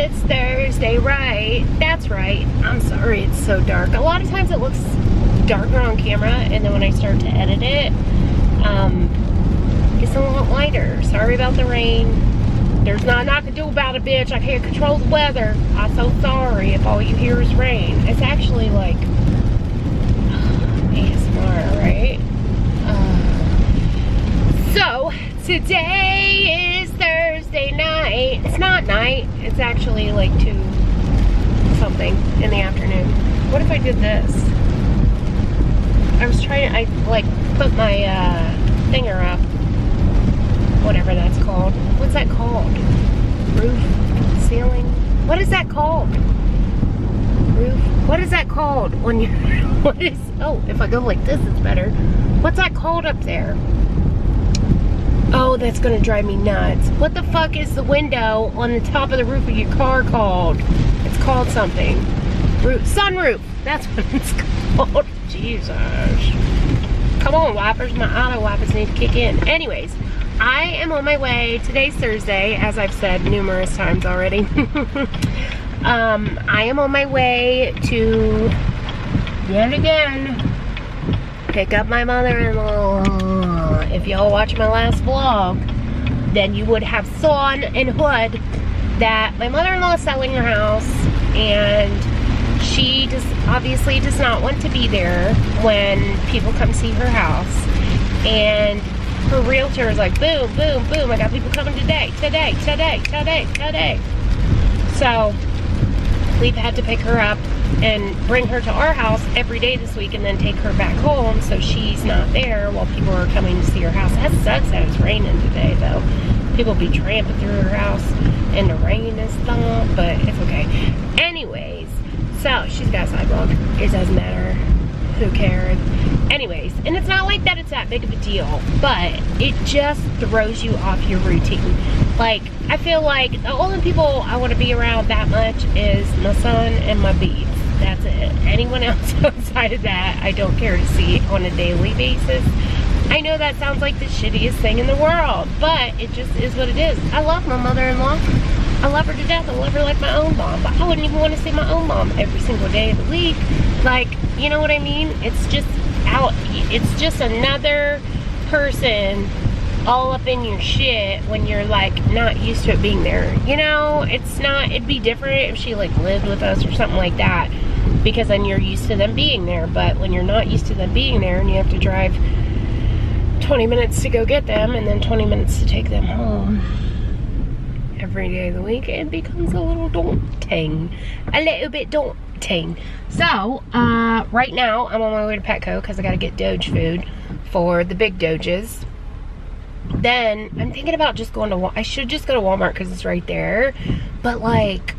it's Thursday, right? That's right. I'm sorry it's so dark. A lot of times it looks darker on camera, and then when I start to edit it, it's a lot lighter. Sorry about the rain. There's nothing I can do about it, bitch. I can't control the weather. I'm so sorry if all you hear is rain. It's actually like ASMR, right? So, today is Thursday night. It's not night. It's actually like 2 something in the afternoon. What if I did this? I was trying to, I like put my finger up. Whatever that's called. What's that called? Roof? Ceiling? What is that called? Roof? What is that called when you, what is, oh, if I go like this it's better. What's that called up there? Oh, that's gonna drive me nuts. What the fuck is the window on the top of the roof of your car called? It's called something. Roof, sunroof. That's what it's called. Jesus. Come on, wipers. My auto wipers need to kick in. Anyways, I am on my way. Today's Thursday, as I've said numerous times already. I am on my way to, yet again, pick up my mother-in-law. If y'all watch my last vlog, then you would have seen in hood that my mother-in-law is selling her house, and she just obviously does not want to be there when people come see her house. And her realtor is like, boom, boom, boom, I got people coming today. So we've had to pick her up and bring her to our house every day this week, and then take her back home so she's not there while people are coming to see her house. That sucks that it's raining today though. People be tramping through her house in the rain and stuff, but it's okay. Anyways, so she's got a sidewalk. It doesn't matter. Who cares? Anyways, and it's not like that it's that big of a deal, but it just throws you off your routine. Like, I feel like the only people I want to be around that much is my son and my bees. That's it. Anyone else outside of that, I don't care to see on a daily basis. I know that sounds like the shittiest thing in the world, but it just is what it is. I love my mother-in-law. I love her to death. I love her like my own mom, but I wouldn't even want to see my own mom every single day of the week. Like, you know what I mean? It's just it's just another person all up in your shit when you're like not used to it being there. You know, it's not, it'd be different if she like lived with us or something like that, because then you're used to them being there. But when you're not used to them being there and you have to drive 20 minutes to go get them and then 20 minutes to take them home every day of the week, it becomes a little daunting. A little bit daunting. So, right now, I'm on my way to Petco because I gotta get Doge food for the big Doges. Then, I'm thinking about just going to I should just go to Walmart because it's right there. But, like,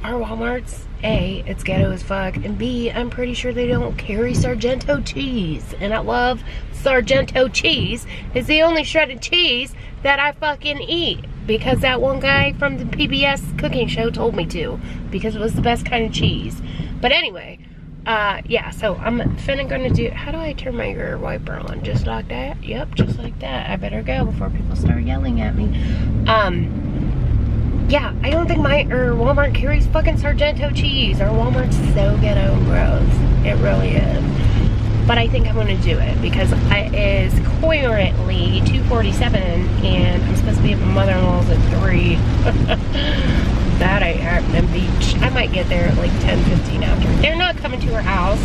our Walmart's, A, it's ghetto as fuck, and B, I'm pretty sure they don't carry Sargento cheese. And I love Sargento cheese. It's the only shredded cheese that I fucking eat, because that one guy from the PBS cooking show told me to, because it was the best kind of cheese. But anyway, yeah, so I'm finna gonna do, how do I turn my rear wiper on? Just like that? Yep, just like that. I better go before people start yelling at me. Yeah, I don't think Walmart carries fucking Sargento cheese. Our Walmart's so ghetto and gross. It really is. But I think I'm gonna do it because it is currently 2:47 and I'm supposed to be at my mother-in-law's at 3. That ain't happening, beach. I might get there at like 10:15 after. They're not coming to her house.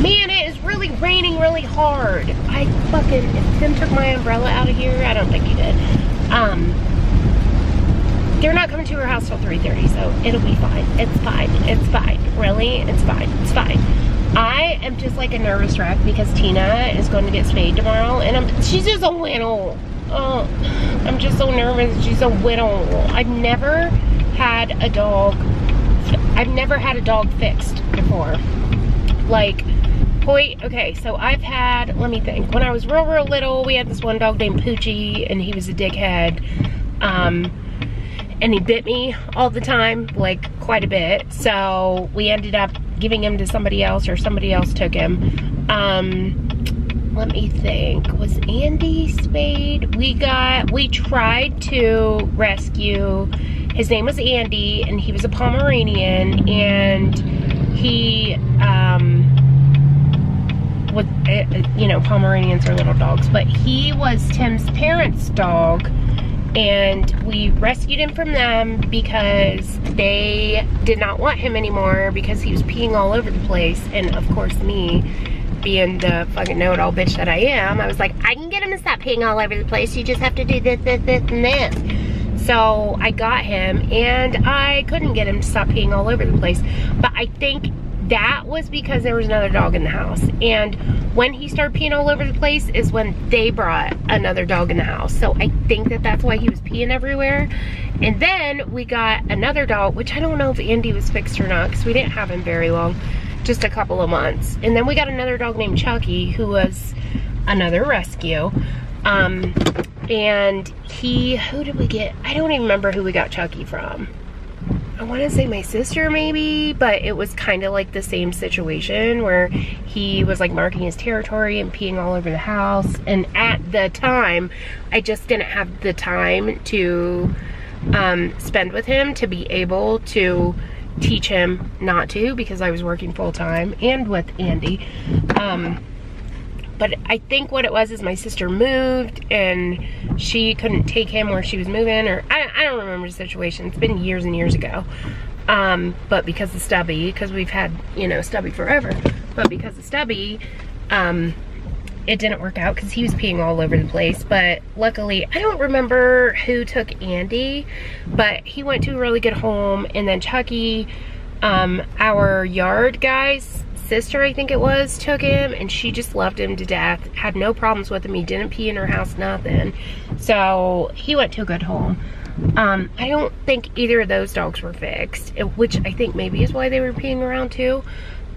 Man, it is really raining really hard. If Tim took my umbrella out of here, I don't think he did. They're not coming to her house till 3:30, so it'll be fine. It's fine. It's fine. Really? It's fine. It's fine. I am just like a nervous wreck because Tina is going to get spayed tomorrow, and she's just a little. Oh, I'm just so nervous. She's a little. I've never had a dog fixed before. Like, okay, so I've had, let me think. When I was real little, we had this one dog named Poochie, and he was a dickhead. And he bit me all the time, like quite a bit. So we ended up giving him to somebody else, or somebody else took him. Let me think, was Andy spayed? We tried to rescue His name was Andy, and he was a Pomeranian, and he was, you know, Pomeranians are little dogs, but he was Tim's parents' dog, and we rescued him from them because they did not want him anymore because he was peeing all over the place. And of course, me being the fucking know-it-all bitch that I am, I was like, I can get him to stop peeing all over the place. You just have to do this, this, this, and this. So I got him, and I couldn't get him to stop peeing all over the place. But I think that was because there was another dog in the house. And when he started peeing all over the place is when they brought another dog in the house. So I think that that's why he was peeing everywhere. And then we got another dog, which I don't know if Andy was fixed or not, because we didn't have him very long, just a couple of months. And then we got another dog named Chucky, who was another rescue. And who did we get? I don't even remember who we got Chucky from. I want to say my sister maybe, but it was kind of like the same situation where he was like marking his territory and peeing all over the house. And at the time, I just didn't have the time to spend with him to be able to teach him not to, because I was working full time and with Andy. But I think what it was is my sister moved and she couldn't take him where she was moving, or I don't remember the situation. It's been years and years ago. But because of Stubby, because we've had, you know, Stubby forever. But because of Stubby, it didn't work out because he was peeing all over the place. But luckily, I don't remember who took Andy, but he went to a really good home. And then Chucky, our yard guy's sister, I think it was, took him, and she just loved him to death. Had no problems with him. He didn't pee in her house, nothing. So he went to a good home. I don't think either of those dogs were fixed, which I think maybe is why they were peeing around too.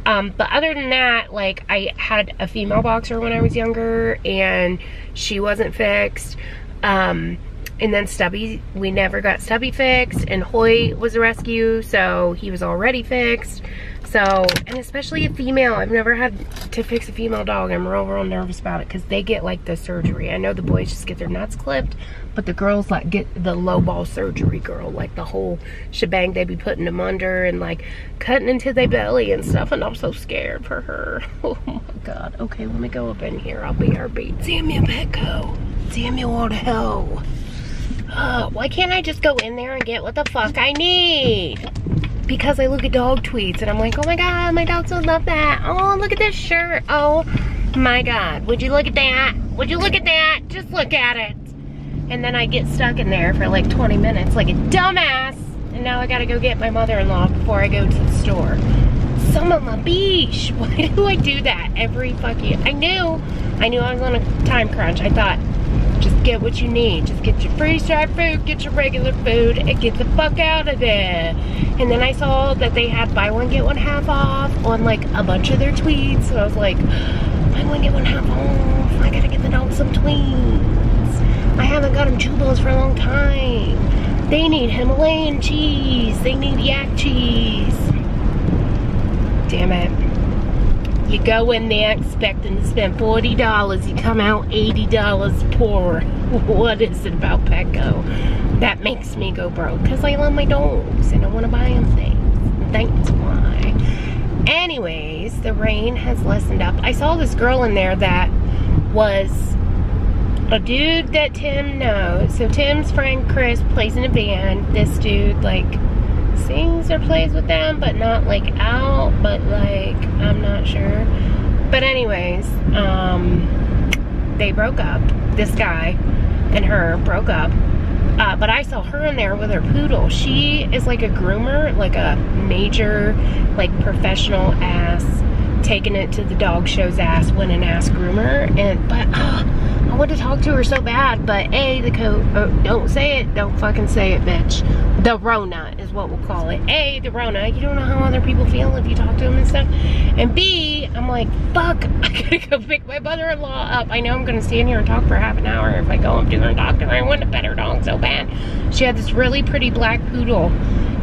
But other than that, like, I had a female boxer when I was younger, and she wasn't fixed. And then Stubby, we never got Stubby fixed, and Hoy was a rescue, so he was already fixed. So, and especially a female, I've never had to fix a female dog. I'm real nervous about it because they get like the surgery. I know the boys just get their nuts clipped, but the girls like get the low ball surgery, girl, like the whole shebang. They be putting them under and like cutting into their belly and stuff, and I'm so scared for her. Oh my God. Okay, let me go up in here. I'll be her beat. Samuel Petco. Samuel, what the hell? Why can't I just go in there and get what the fuck I need? Because I look at dog tweets and I'm like, oh my God, my dogs would love that. Oh, look at this shirt. Oh my God, would you look at that? Would you look at that? Just look at it. And then I get stuck in there for like 20 minutes like a dumbass. And now I gotta go get my mother-in-law before I go to the store. Some of my beeeech. Why do I do that every fucking, I knew I was on a time crunch. I thought, just get what you need. Just get your freeze-dried food, get your regular food, and get the fuck out of there. And then I saw that they had buy one, get one half off on like a bunch of their tweets. So I was like, buy one, get one half off. I gotta get the dog some tweets. I haven't got them Jubals for a long time. They need Himalayan cheese. They need yak cheese. Damn it. You go in there expecting to spend $40, you come out $80 poorer. What is it about Petco that makes me go broke? Because I love my dogs and I want to buy them things. That's why. Anyways, the rain has lessened up. I saw this girl in there that was a dude that Tim knows. So Tim's friend Chris plays in a band. This dude like sings or plays with them, but not like out, but like I'm not sure. But anyways, they broke up. This guy and her broke up, but I saw her in there with her poodle. She is like a groomer, like a major like professional ass, taking it to the dog show's ass, winning ass groomer. And but I want to talk to her so bad, but A, the code, don't say it, don't fucking say it, bitch. The Rona is what we'll call it. A, the Rona, you don't know how other people feel if you talk to them and stuff. And B, I'm like, fuck, I gotta go pick my mother-in-law up. I know I'm gonna stand here and talk for half an hour. If I go up to her and talk to her, I want to pet her dog so bad. She had this really pretty black poodle,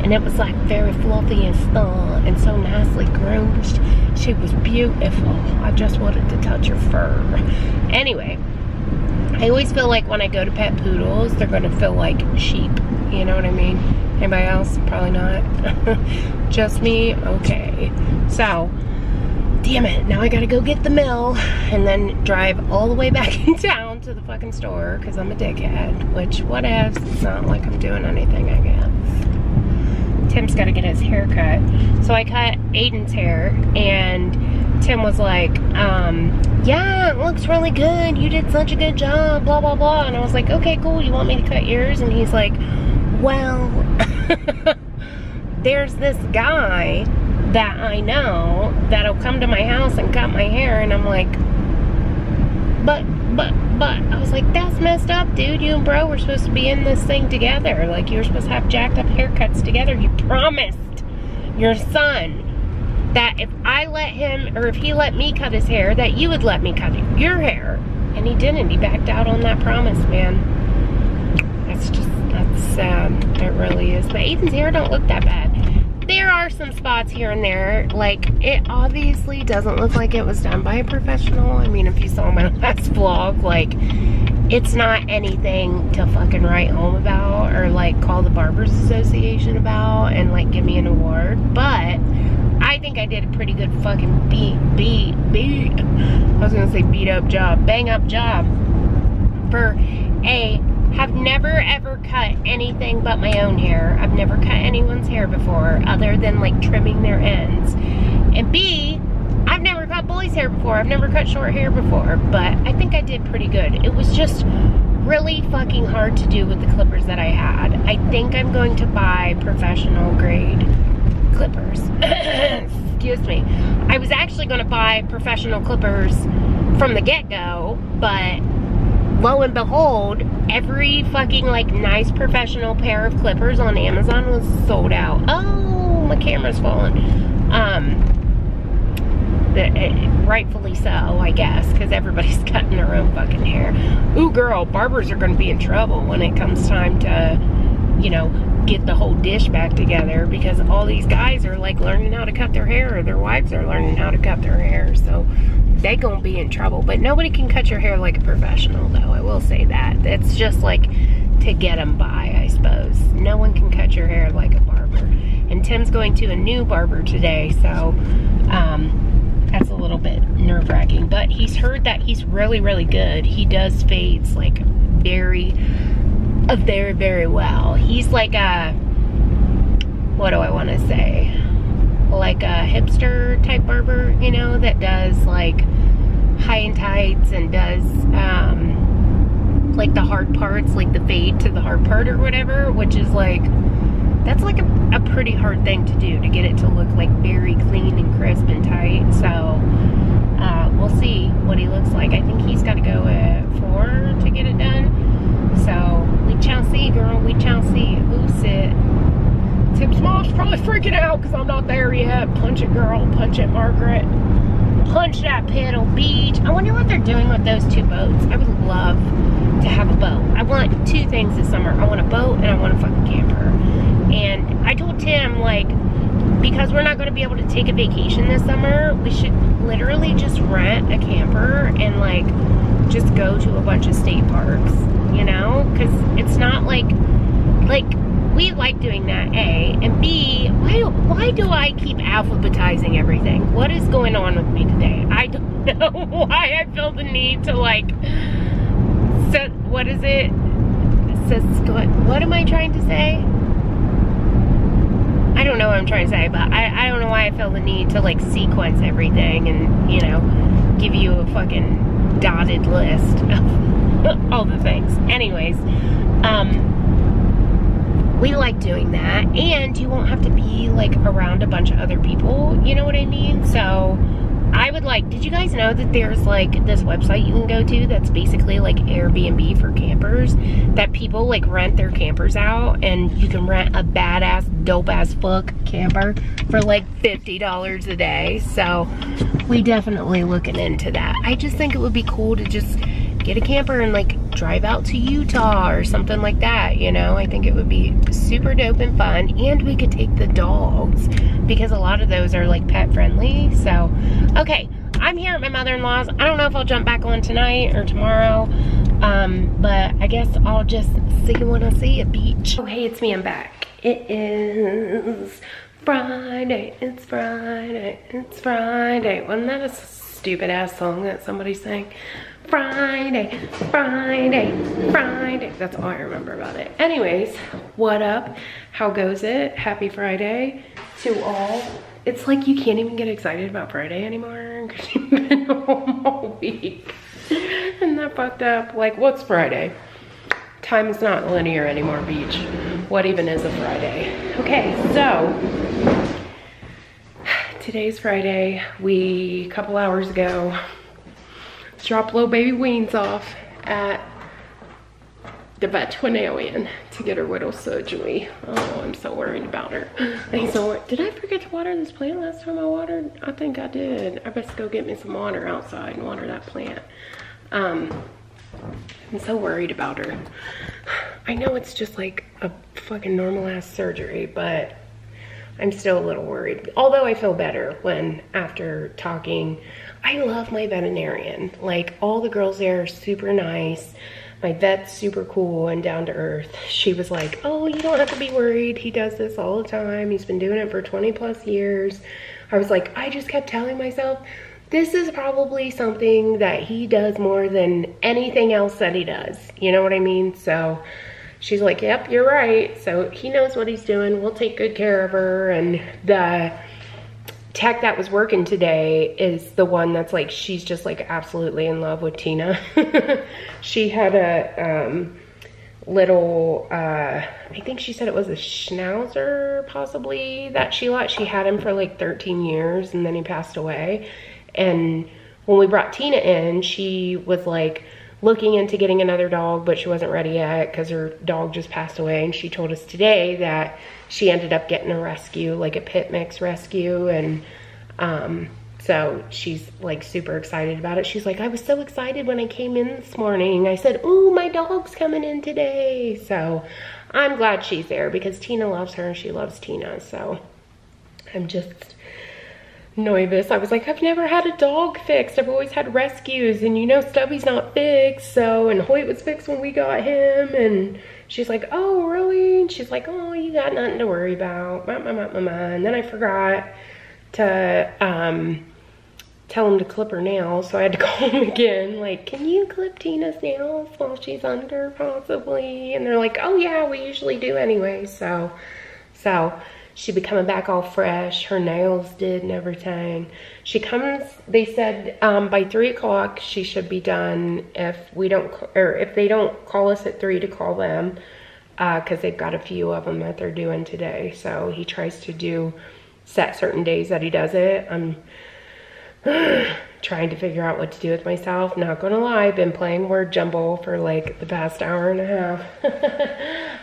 and it was like very fluffy and stuff, and so nicely groomed. She was beautiful. I just wanted to touch her fur. Anyway, I always feel like when I go to pet poodles, they're gonna feel like sheep. You know what I mean? Anybody else? Probably not. Just me? Okay. So, damn it. Now I gotta go get the mail and then drive all the way back in town to the fucking store because I'm a dickhead. Which, whatevs. It's not like I'm doing anything, I guess. Tim's gotta get his hair cut. So I cut Aiden's hair and Tim was like, yeah, it looks really good. You did such a good job, blah, blah, blah. And I was like, okay, cool. You want me to cut yours? And he's like, well, there's this guy that I know that'll come to my house and cut my hair. And I'm like, but, I was like, that's messed up, dude. You and bro were supposed to be in this thing together. Like, you were supposed to have jacked up haircuts together. You promised your son that if I let him, or if he let me cut his hair, that you would let me cut your hair. And he didn't. He backed out on that promise, man. That's sad. It really is. But Aiden's hair don't look that bad. There are some spots here and there. Like, it obviously doesn't look like it was done by a professional. I mean, if you saw my last vlog, like, it's not anything to fucking write home about or, like, call the Barbers Association about and, like, give me an award. But I think I did a pretty good fucking beat up job, bang up job for have never ever cut anything but my own hair. I've never cut anyone's hair before other than like trimming their ends. And B, I've never cut boys' hair before. I've never cut short hair before, but I think I did pretty good. It was just really fucking hard to do with the clippers that I had. I think I'm going to buy professional grade clippers. Excuse me. I was actually going to buy professional clippers from the get-go, but lo and behold, every fucking like nice professional pair of clippers on Amazon was sold out. Oh, my camera's falling. Rightfully so, I guess, because everybody's cutting their own fucking hair. Ooh, girl, barbers are going to be in trouble when it comes time to, you know, get the whole dish back together, because all these guys are like learning how to cut their hair, or their wives are learning how to cut their hair, so they gonna be in trouble. But nobody can cut your hair like a professional, though. I will say that. It's just like to get them by, I suppose. No one can cut your hair like a barber. And Tim's going to a new barber today, so that's a little bit nerve-wracking. But he's heard that he's really, really good. He does fades like very, very well. He's like a, what do I want to say? Like a hipster type barber, you know, that does like high and tights and does like the hard parts, like the fade to the hard part or whatever, which is like, that's like a pretty hard thing to do, to get it to look like very clean and crisp and tight. So we'll see what he looks like. I think he's got to go at 4 to get it done. So we shall see, girl, we shall see. Who's it? Tim's mom's probably freaking out because I'm not there yet. Punch it, girl. Punch it, Margaret. Punch that pedal, beach. I wonder what they're doing with those 2 boats. I would love to have a boat. I want 2 things this summer. I want a boat and I want a fucking camper. And I told Tim, like, because we're not going to be able to take a vacation this summer, we should literally just rent a camper and, like, just go to a bunch of state parks, you know? Because it's not like, we like doing that, A. And B, why do I keep alphabetizing everything? What is going on with me today? I don't know why I feel the need to, like, what is it? What am I trying to say? I don't know what I'm trying to say, but I don't know why I feel the need to, like, sequence everything and, you know, give you a fucking dotted list of all the things. Anyways, we like doing that, and you won't have to be, like, around a bunch of other people, you know what I mean? So I would like, did you guys know that there's like this website you can go to that's basically like Airbnb for campers, that people like rent their campers out, and you can rent a badass, dope as fuck camper for like $50 a day. So we definitely looking into that. I just think it would be cool to just get a camper and like drive out to Utah or something like that, you know? I think it would be super dope and fun, and we could take the dogs because a lot of those are like pet friendly. So okay, I'm here at my mother-in-law's. I don't know if I'll jump back on tonight or tomorrow, But I guess I'll just see you when I see you, beach. Oh, hey, it's me, I'm back. It is Friday, it's Friday, it's Friday. Wasn't that a stupid ass song that somebody sang? Friday, Friday, Friday. That's all I remember about it. Anyways, what up? How goes it? Happy Friday to all. It's like you can't even get excited about Friday anymore because you've been home all week. Isn't that fucked up? Like, what's Friday? Time is not linear anymore, beach. What even is a Friday? Okay, so today's Friday. We, a couple hours ago, dropped little baby Weens off at the veterinarian to get her widow surgery. Oh, I'm so worried about her. Did I forget to water this plant last time I watered? I think I did. I best go get me some water outside and water that plant. I'm so worried about her. I know it's just like a fucking normal ass surgery, but I'm still a little worried. Although I feel better when, after talking, I love my veterinarian. Like, all the girls there are super nice. My vet's super cool and down to earth. She was like, oh, you don't have to be worried. He does this all the time. He's been doing it for 20 plus years. I was like, I just kept telling myself, this is probably something that he does more than anything else that he does. You know what I mean? So she's like, yep, you're right. So he knows what he's doing. We'll take good care of her. And the tech that was working today is the one that's like, she's just like absolutely in love with Tina. She had a little, I think she said it was a Schnauzer possibly that she let. She had him for like 13 years and then he passed away. And when we brought Tina in, she was like looking into getting another dog, but she wasn't ready yet because her dog just passed away. And she told us today that she ended up getting a rescue, like a pit mix rescue. And so she's like super excited about it. She's like, I was so excited when I came in this morning. I said, ooh, my dog's coming in today. So I'm glad she's there because Tina loves her and she loves Tina. So I'm just nervous. I was like, I've never had a dog fixed. I've always had rescues, and you know Stubby's not fixed. So, and Hoyt was fixed when we got him. And she's like, oh, really? And she's like, oh, you got nothing to worry about. And then I forgot to tell him to clip her nails, so I had to call him again. Like, can you clip Tina's nails while she's under, possibly? And they're like, oh yeah, we usually do anyway. So she'd be coming back all fresh. Her nails did and everything. She comes, they said by 3 o'clock she should be done. If we don't, or if they don't call us at 3 to call them, because they've got a few of them that they're doing today. So he tries to set certain days that he does it. I'm trying to figure out what to do with myself. Not gonna lie, I've been playing word jumble for like the past hour and a half.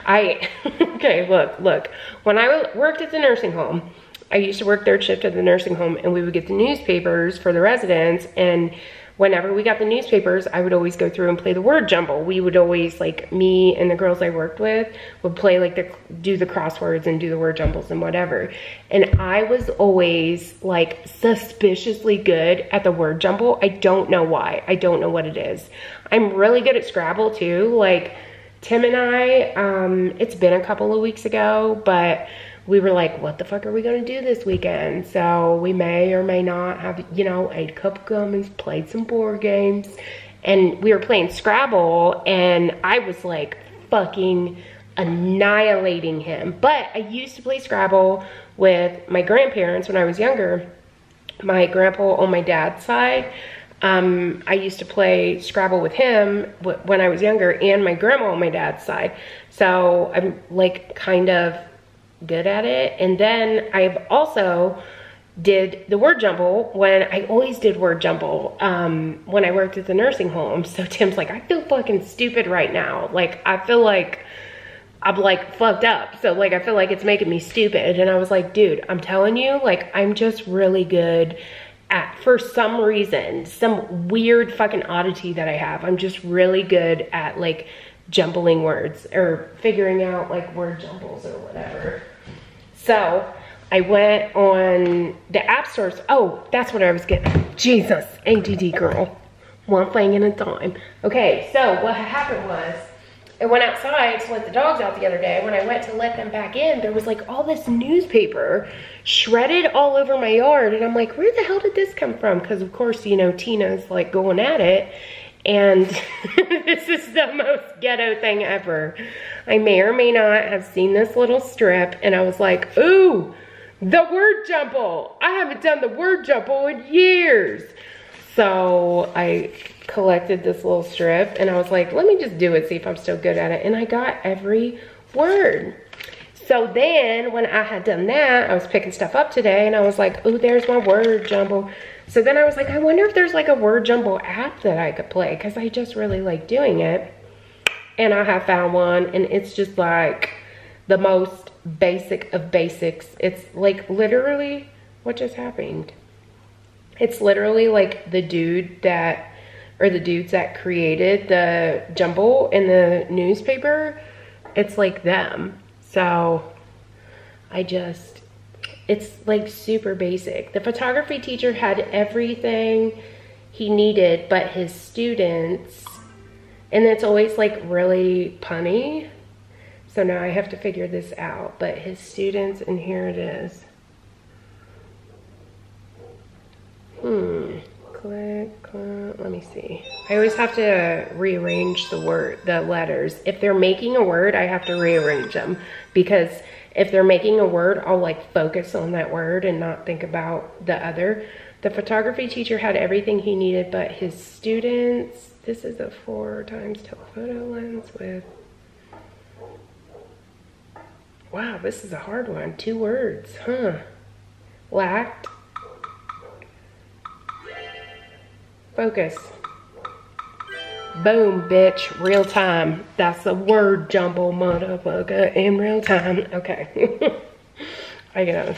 Okay, look. When I worked at the nursing home, I used to work third shift at the nursing home, and we would get the newspapers for the residents, and whenever we got the newspapers, I would always go through and play the word jumble. We would always, like, me and the girls I worked with would play like do the crosswords and do the word jumbles and whatever. And I was always like suspiciously good at the word jumble. I don't know why. I don't know what it is. I'm really good at Scrabble too. Like Tim and I, it's been a couple of weeks ago, but we were like, what the fuck are we gonna do this weekend? So we may or may not have, you know, ate a couple gummies, played some board games, and we were playing Scrabble, and I was like fucking annihilating him. But I used to play Scrabble with my grandparents when I was younger. My grandpa on my dad's side, I used to play Scrabble with him when I was younger, and my grandma on my dad's side. So I'm like kind of good at it. And then I've also did the word jumble when I always did word jumble when I worked at the nursing home. So Tim's like, I feel fucking stupid right now. Like, I feel like I'm like fucked up. So like, I feel like it's making me stupid. And I was like, dude, I'm telling you, like, I'm just really good at, for some reason, some weird fucking oddity that I have, I'm just really good at like jumbling words or figuring out like word jumbles or whatever. So I went on the app stores. Oh, that's what I was getting. Jesus, ADD girl. One thing at a time. Okay, so what happened was, I went outside to let the dogs out the other day. When I went to let them back in, there was like all this newspaper shredded all over my yard. And I'm like, where the hell did this come from? Because of course, you know, Tina's like going at it. And this is the most ghetto thing ever. I may or may not have seen this little strip. And I was like, ooh, the word jumble. I haven't done the word jumble in years. So I collected this little strip and I was like, let me just do it, see if I'm still good at it. And I got every word. So then when I had done that, I was picking stuff up today and I was like, oh, there's my word jumble. So then I was like, I wonder if there's like a word jumble app that I could play, because I just really like doing it. And I have found one, and it's just like the most basic of basics. It's like literally what just happened. It's literally like the dude that, or the dudes that created the jumble in the newspaper. It's like them. So it's like super basic. The photography teacher had everything he needed but his students. And it's always like really punny. So now I have to figure this out. But his students, and here it is. Click, let me see. I always have to rearrange the letters. If they're making a word, I have to rearrange them, because if they're making a word, I'll like focus on that word and not think about the other. The photography teacher had everything he needed but his students. This is a 4x telephoto lens with, wow, this is a hard one. 2 words, huh? Lacked. Focus. Boom, bitch, real time. That's a word jumble, motherfucker, in real time. Okay. I got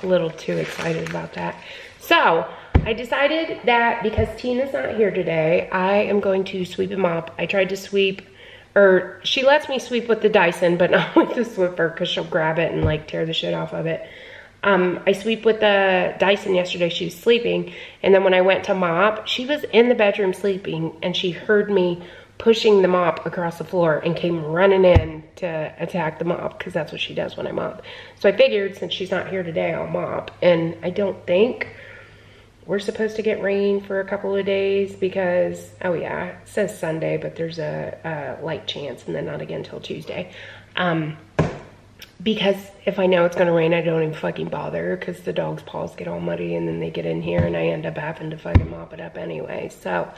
a little too excited about that. So, I decided that because Tina's not here today, I am going to sweep and mop. I tried to sweep, or she lets me sweep with the Dyson, but not with the Swiffer, because she'll grab it and like tear the shit off of it. I sweep with the Dyson yesterday. She was sleeping, and then when I went to mop, she was in the bedroom sleeping, and she heard me pushing the mop across the floor and came running in to attack the mop, because that's what she does when I mop. So I figured since she's not here today, I'll mop. And I don't think we're supposed to get rain for a couple of days because, oh yeah, it says Sunday, but there's a light chance, and then not again until Tuesday. Because if I know it's gonna rain, I don't even fucking bother, because the dog's paws get all muddy and then they get in here and I end up having to fucking mop it up anyway. So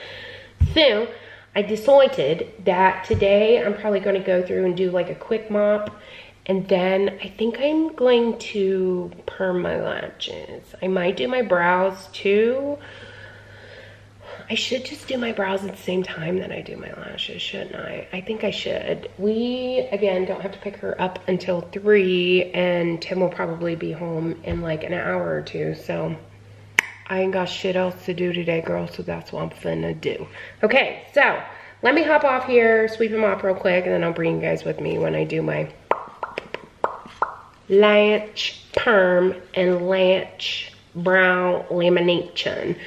I decided that today I'm probably gonna go through and do like a quick mop, and then I think I'm going to perm my lashes. I might do my brows too. I should just do my brows at the same time that I do my lashes, shouldn't I? I think I should. We, again, don't have to pick her up until 3, and Tim will probably be home in like an hour or 2. So I ain't got shit else to do today, girl, so that's what I'm finna do. Okay, so let me hop off here, sweep them off real quick, and then I'll bring you guys with me when I do my lash perm and lash brow lamination.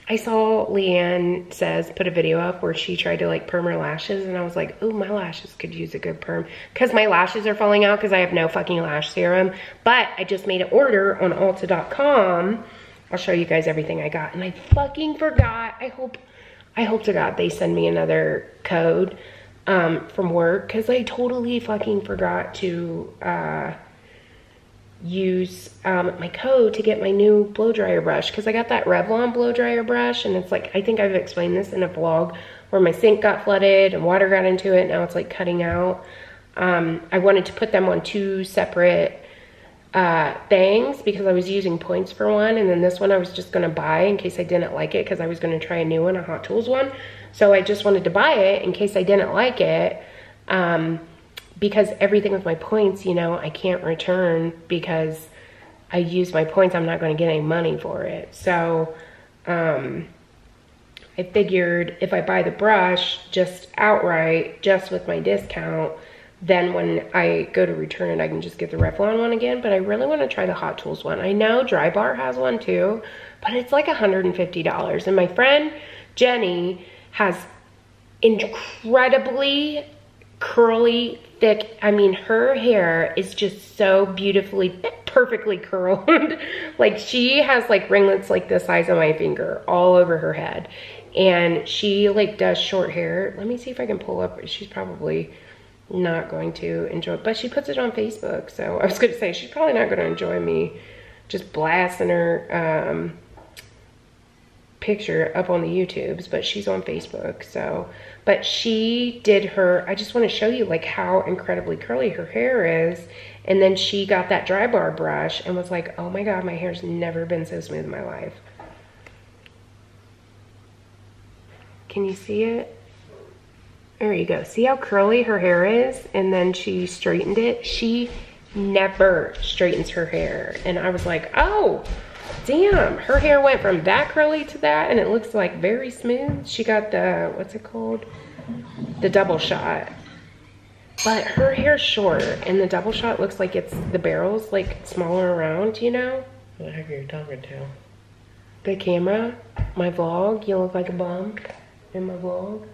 I saw Leanne Says put a video up where she tried to like perm her lashes, and I was like, oh, my lashes could use a good perm, because my lashes are falling out because I have no fucking lash serum. But I just made an order on Ulta.com. I'll show you guys everything I got, and I fucking forgot. I hope to God they send me another code from work, because I totally fucking forgot to use my code to get my new blow dryer brush, because I got that Revlon blow dryer brush, and it's like, I think I've explained this in a vlog where my sink got flooded and water got into it. Now it's like cutting out. I wanted to put them on 2 separate things because I was using points for one, and then this one I was just gonna buy in case I didn't like it, because I was gonna try a new one, a Hot Tools one. So I just wanted to buy it in case I didn't like it, because everything with my points, you know, I can't return because I use my points. I'm not going to get any money for it. So I figured if I buy the brush just outright, just with my discount, then when I go to return it, I can just get the Revlon one again. But I really want to try the Hot Tools one. I know Dry Bar has one too, but it's like $150. And my friend Jenny has incredibly curly, thick, I mean, her hair is just so beautifully, perfectly curled. Like, she has like ringlets like the size of my finger all over her head. And she like does short hair. Let me see if I can pull up. She's probably not going to enjoy it, but she puts it on Facebook. So I was gonna say, she's probably not gonna enjoy me just blasting her picture up on the YouTubes, but she's on Facebook. So, but she did her, I just want to show you like how incredibly curly her hair is. And then she got that Dry Bar brush and was like, oh my God, my hair's never been so smooth in my life. Can you see it? There you go. See how curly her hair is? And then she straightened it. She never straightens her hair. And I was like, oh, damn, her hair went from that curly to that, and it looks like very smooth. She got the, what's it called? The double shot. But her hair's short, and the double shot looks like it's, the barrel's like smaller around, you know? What the heck are you talking to? The camera, my vlog, you look like a bum in my vlog.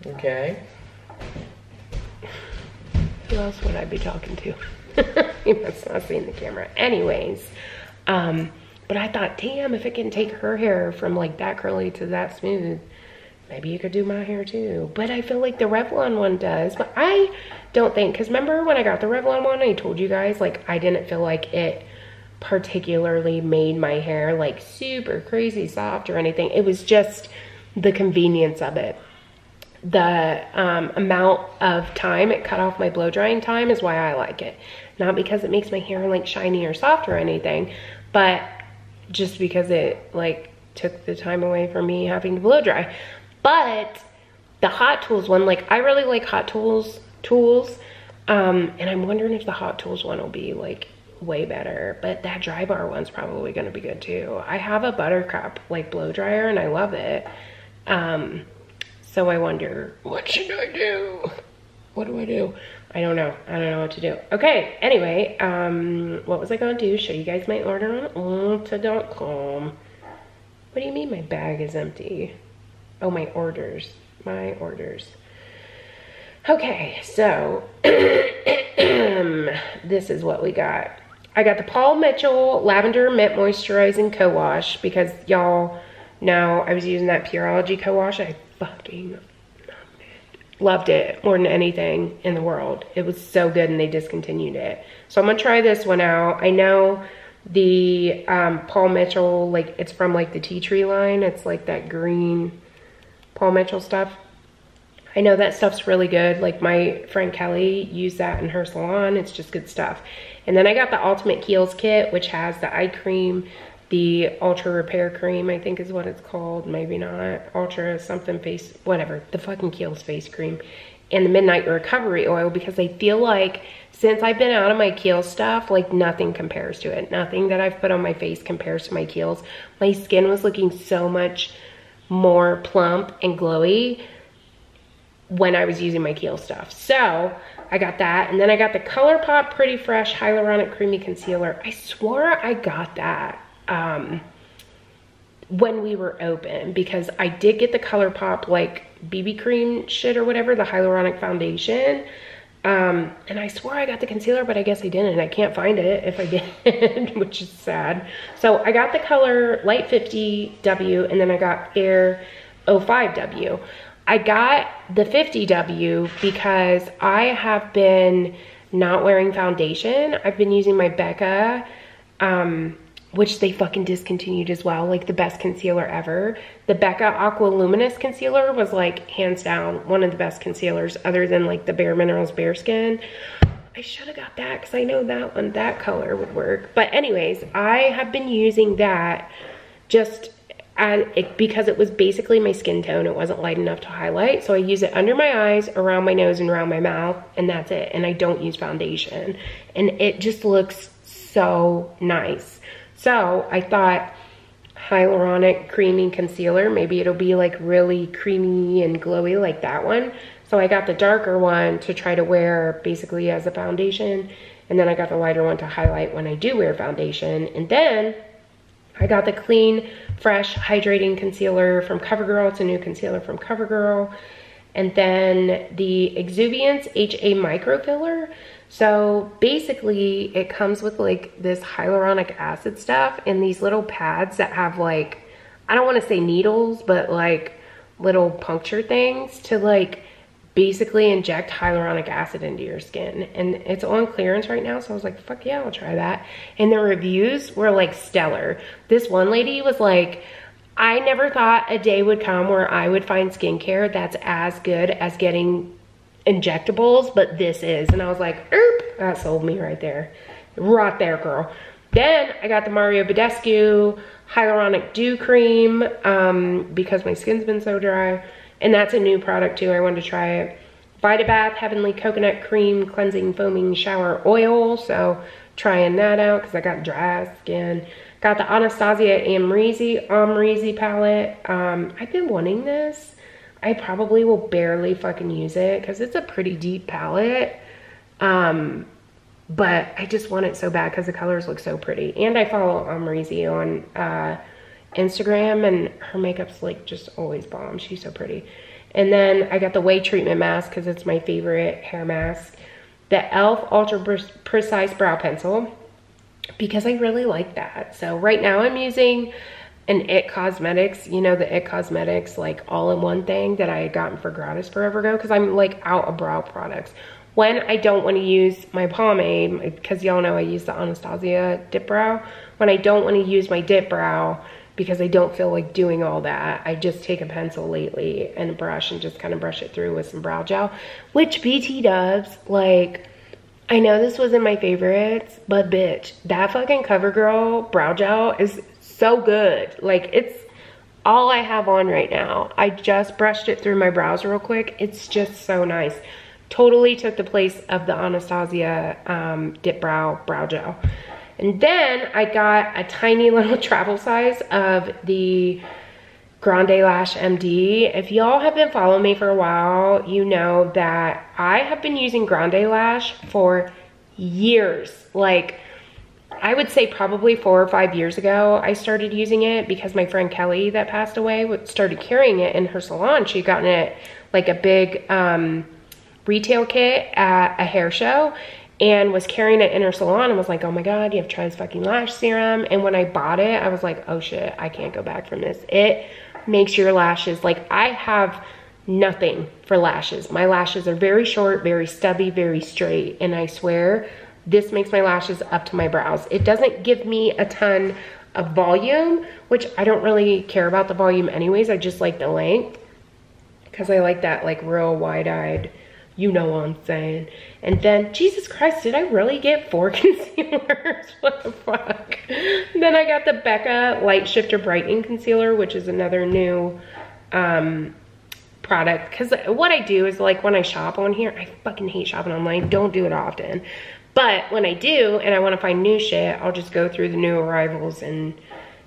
Okay. Who else would I be talking to? You must not see in the camera. Anyways, but I thought, damn, if it can take her hair from like that curly to that smooth, maybe you could do my hair too. But I feel like the Revlon one does. But I don't think, because remember when I got the Revlon one, I told you guys, like, I didn't feel like it particularly made my hair like super crazy soft or anything. It was just the convenience of it. The amount of time it cut off my blow drying time is why I like it. Not because it makes my hair like shiny or soft or anything, but just because it like took the time away from me having to blow dry. But the Hot Tools one, like, I really like Hot Tools and I'm wondering if the Hot Tools one will be like way better, but that Dry Bar one's probably gonna be good too. I have a Buttercup like blow dryer and I love it. So I wonder, what should I do? What do I do? I don't know. I don't know what to do. Okay, anyway, what was I gonna do? Show you guys my order on Ulta.com. What do you mean my bag is empty? Oh, my orders. My orders. Okay, so this is what we got. I got the Paul Mitchell Lavender Mint Moisturizing Co-Wash because y'all know I was using that Pureology Co-Wash. I fucking loved it more than anything in the world. It was so good and they discontinued it. So I'm gonna try this one out. I know the Paul Mitchell, like, it's from like the Tea Tree line. It's like that green Paul Mitchell stuff. I know that stuff's really good. Like, my friend Kelly used that in her salon. It's just good stuff. And then I got the Ultimate Kiehl's kit, which has the eye cream, the Ultra Repair Cream, I think is what it's called. Maybe not. Ultra something face, whatever. The fucking Kiehl's face cream. And the Midnight Recovery Oil, because I feel like since I've been out of my Kiehl's stuff, like, nothing compares to it. Nothing that I've put on my face compares to my Kiehl's. My skin was looking so much more plump and glowy when I was using my Kiehl's stuff. So I got that, and then I got the ColourPop Pretty Fresh Hyaluronic Creamy Concealer. I swore I got that when we were open, because I did get the ColourPop like BB cream shit or whatever, the hyaluronic foundation, and I swore I got the concealer, but I guess I didn't. I can't find it if I did, which is sad. So I got the color Light 50W, and then I got Air 05W. I got the 50W because I have been not wearing foundation. I've been using my Becca, which they fucking discontinued as well, like the best concealer ever. The Becca Aqua Luminous Concealer was like hands down one of the best concealers other than like the Bare Minerals Bare Skin. I should have got that because I know that one, that color would work. But anyways, I have been using that just because it was basically my skin tone. It wasn't light enough to highlight. So I use it under my eyes, around my nose, and around my mouth, and that's it. And I don't use foundation. And it just looks so nice. So I thought hyaluronic creamy concealer, maybe it'll be like really creamy and glowy like that one. So So I got the darker one to try to wear basically as a foundation. And then I got the lighter one to highlight when I do wear foundation. And then I got the Clean Fresh Hydrating Concealer from CoverGirl. It's a new concealer from CoverGirl. And then the Exuviance HA Micro Filler. So basically it comes with like this hyaluronic acid stuff and these little pads that have like, I don't want to say needles, but like little puncture things to like basically inject hyaluronic acid into your skin. And it's on clearance right now, so I was like, fuck yeah, I'll try that. And the reviews were like stellar. This one lady was like, I never thought a day would come where I would find skincare that's as good as getting injectables, but this is. And I was like, that sold me right there. Right there, girl. Then I got the Mario Badescu Hyaluronic Dew Cream because my skin's been so dry. And that's a new product too, I wanted to try it. VitaBath Heavenly Coconut Cream Cleansing Foaming Shower Oil. So trying that out because I got dry skin. Got the Anastasia Amrezy palette. I've been wanting this. I probably will barely fucking use it because it's a pretty deep palette. But I just want it so bad because the colors look so pretty. And I follow Amrezy on Instagram, and her makeup's like just always bomb. She's so pretty. And then I got the Way Treatment Mask because it's my favorite hair mask. The e.l.f. Ultra Precise Brow Pencil because I really like that. So right now I'm using an It Cosmetics, you know, the It Cosmetics like all-in-one thing that I had gotten for gratis forever ago because I'm like out of brow products. When I don't want to use my pomade, because y'all know I use the Anastasia Dip Brow. When I don't want to use my dip brow, because I don't feel like doing all that, I just take a pencil lately and a brush and just kind of brush it through with some brow gel, which BT Dubs, like, I know this wasn't my favorites, but bitch, that fucking CoverGirl brow gel is so good. Like, it's all I have on right now. I just brushed it through my brows real quick. It's just so nice. Totally took the place of the Anastasia Dip Brow Gel. And then I got a tiny little travel size of the Grande Lash MD. If y'all have been following me for a while, you know that I have been using Grande Lash for years. Like, I would say probably 4 or 5 years ago, I started using it because my friend Kelly that passed away started carrying it in her salon. She'd gotten it like a big retail kit at a hair show and was carrying it in her salon and was like, oh my God, you have to try this fucking lash serum. And when I bought it, I was like, oh shit, I can't go back from this. It makes your lashes, like, I have nothing for lashes. My lashes are very short, very stubby, very straight. And I swear, this makes my lashes up to my brows. It doesn't give me a ton of volume, which I don't really care about the volume anyways. I just like the length because I like that like real wide-eyed, you know what I'm saying. And then, Jesus Christ, did I really get 4 concealers? What the fuck? Then I got the Becca Light Shifter Brightening Concealer, which is another new product. Because what I do is, like, when I shop on here, I fucking hate shopping online. Don't do it often. But when I do, and I want to find new shit, I'll just go through the new arrivals and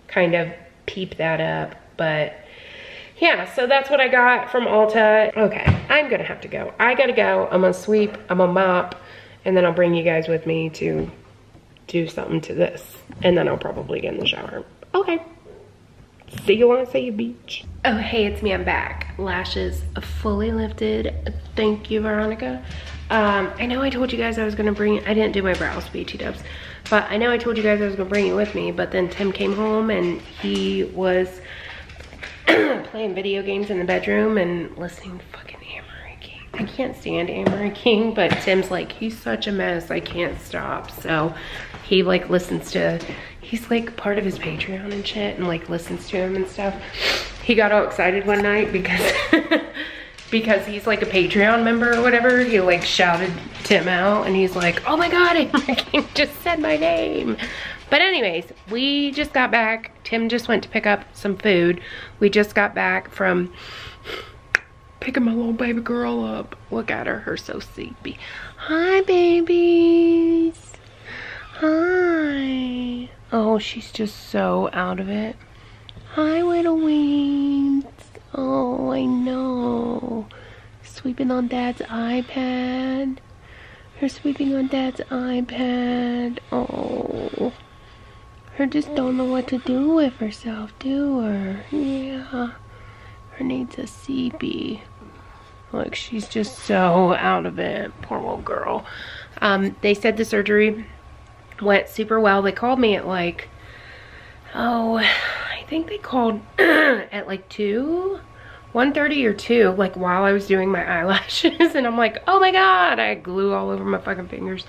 kind of peep that up. But yeah, so that's what I got from Ulta. Okay, I'm gonna have to go. I gotta go. I'm gonna sweep, I'm gonna mop, and then I'll bring you guys with me to do something to this. And then I'll probably get in the shower. Okay. See you when I see you, beach. Oh, hey, it's me, I'm back. Lashes fully lifted. Thank you, Veronica. I know I told you guys I was gonna bring, I didn't do my brows, BT Dubs, but I know I told you guys I was gonna bring it with me, but then Tim came home and he was playing video games in the bedroom and listening to fucking Amory King. I can't stand Amory King, but Tim's like, he's such a mess, I can't stop. So he like listens to, he's like part of his Patreon and shit and like listens to him and stuff. He got all excited one night because because he's like a Patreon member or whatever. He like shouted Tim out and he's like, oh my God, Amory King just said my name. But anyways, we just got back. Tim just went to pick up some food. We just got back from picking my little baby girl up. Look at her, her so sleepy. Hi, babies. Hi. Oh, she's just so out of it. Hi, little wings. Oh, I know. Sweeping on Dad's iPad. Her sweeping on Dad's iPad. Oh. Her just don't know what to do with herself, do her? Yeah. Her needs a CB. Like, she's just so out of it. Poor little girl. They said the surgery went super well. They called me at like, oh, I think they called at like 1:30 or 2, like while I was doing my eyelashes. And I'm like, oh my God, I had glue all over my fucking fingers.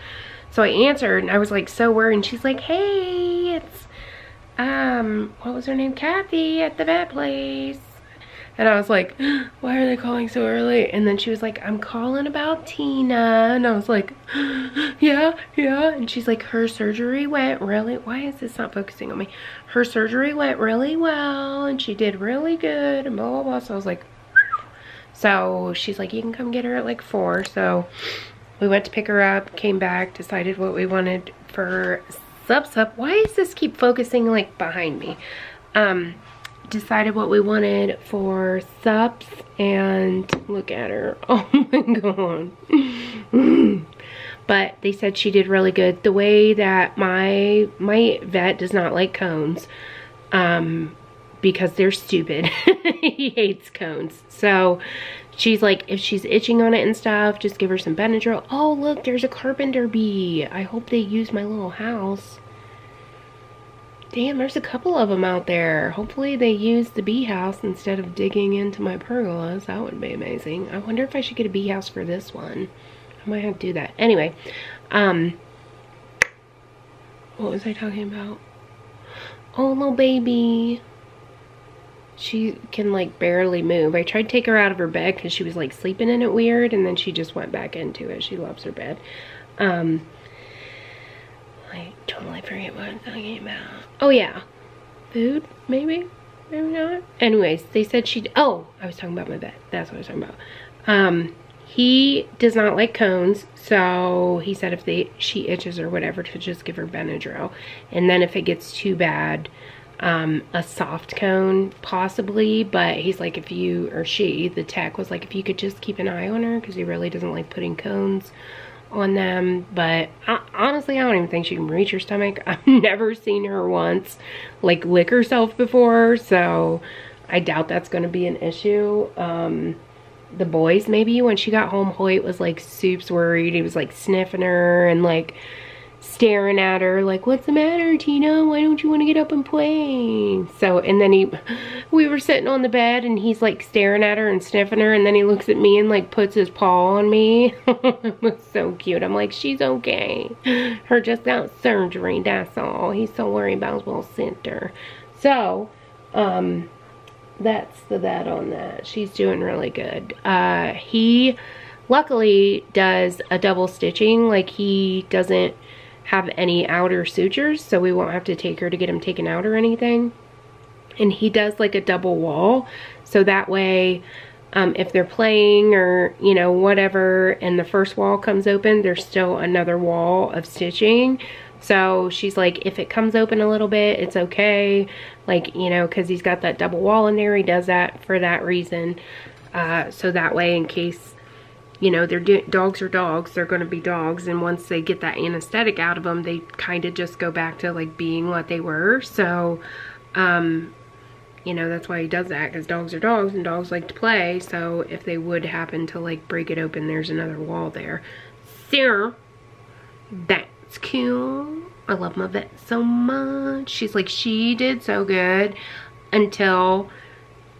So I answered and I was like so worried. And she's like, hey, it's, what was her name? Kathy at the vet place. And I was like, why are they calling so early? And then she was like, I'm calling about Tina. And I was like, yeah. And she's like, her surgery went really, why is this not focusing on me? Her surgery went really well and she did really good and blah, blah, blah. So I was like, so she's like, you can come get her at like 4. So we went to pick her up, came back, decided what we wanted for sup. Why does this keep focusing like behind me? Decided what we wanted for sups, and look at her. Oh my God. But they said she did really good. The way that my vet does not like cones, because they're stupid. He hates cones. So she's like, if she's itching on it and stuff, just give her some Benadryl. Oh look, there's a Carpenter Bee. I hope they use my little house. Damn, there's a couple of them out there. Hopefully they use the bee house instead of digging into my pergolas. That would be amazing. I wonder if I should get a bee house for this one. I might have to do that. Anyway, what was I talking about? Oh, little baby. She can like barely move. I tried to take her out of her bed because she was like sleeping in it weird, and then she just went back into it. She loves her bed. I totally forget what I'm talking about. Oh yeah, food, maybe not. Anyways, they said oh, I was talking about my bed. That's what I was talking about. He does not like cones, so he said if she itches or whatever, to just give her Benadryl. And then if it gets too bad, a soft cone possibly. But he's like, if you, or she, the tech was like, if you could just keep an eye on her, because he really doesn't like putting cones on them. But honestly, I don't even think she can reach her stomach. I've never seen her once like lick herself before, so I doubt that's going to be an issue. The boys, maybe when she got home, Hoyt was like soups worried. He was like sniffing her and like staring at her like, what's the matter, Tina? Why don't you want to get up and play? So, and then we were sitting on the bed and he's like staring at her and sniffing her, and then he looks at me and like puts his paw on me. It was so cute. I'm like, she's okay. Her just got surgery, that's all. He's so worried about his little center. So, that's that on that. She's doing really good. He luckily does a double stitching. Like, he doesn't have any outer sutures, so we won't have to take her to get him taken out or anything. And he does like a double wall, so that way if they're playing or you know whatever and the first wall comes open, there's still another wall of stitching. So she's like, if it comes open a little bit, it's okay, like, you know, because he's got that double wall in there. He does that for that reason, so that way in case, you know, dogs are dogs, they're going to be dogs, and once they get that anesthetic out of them, they kind of just go back to like being what they were. So you know, that's why he does that, because dogs are dogs and dogs like to play. So if they would happen to like break it open, there's another wall there. So that's cool. I love my vet so much. She's like, she did so good until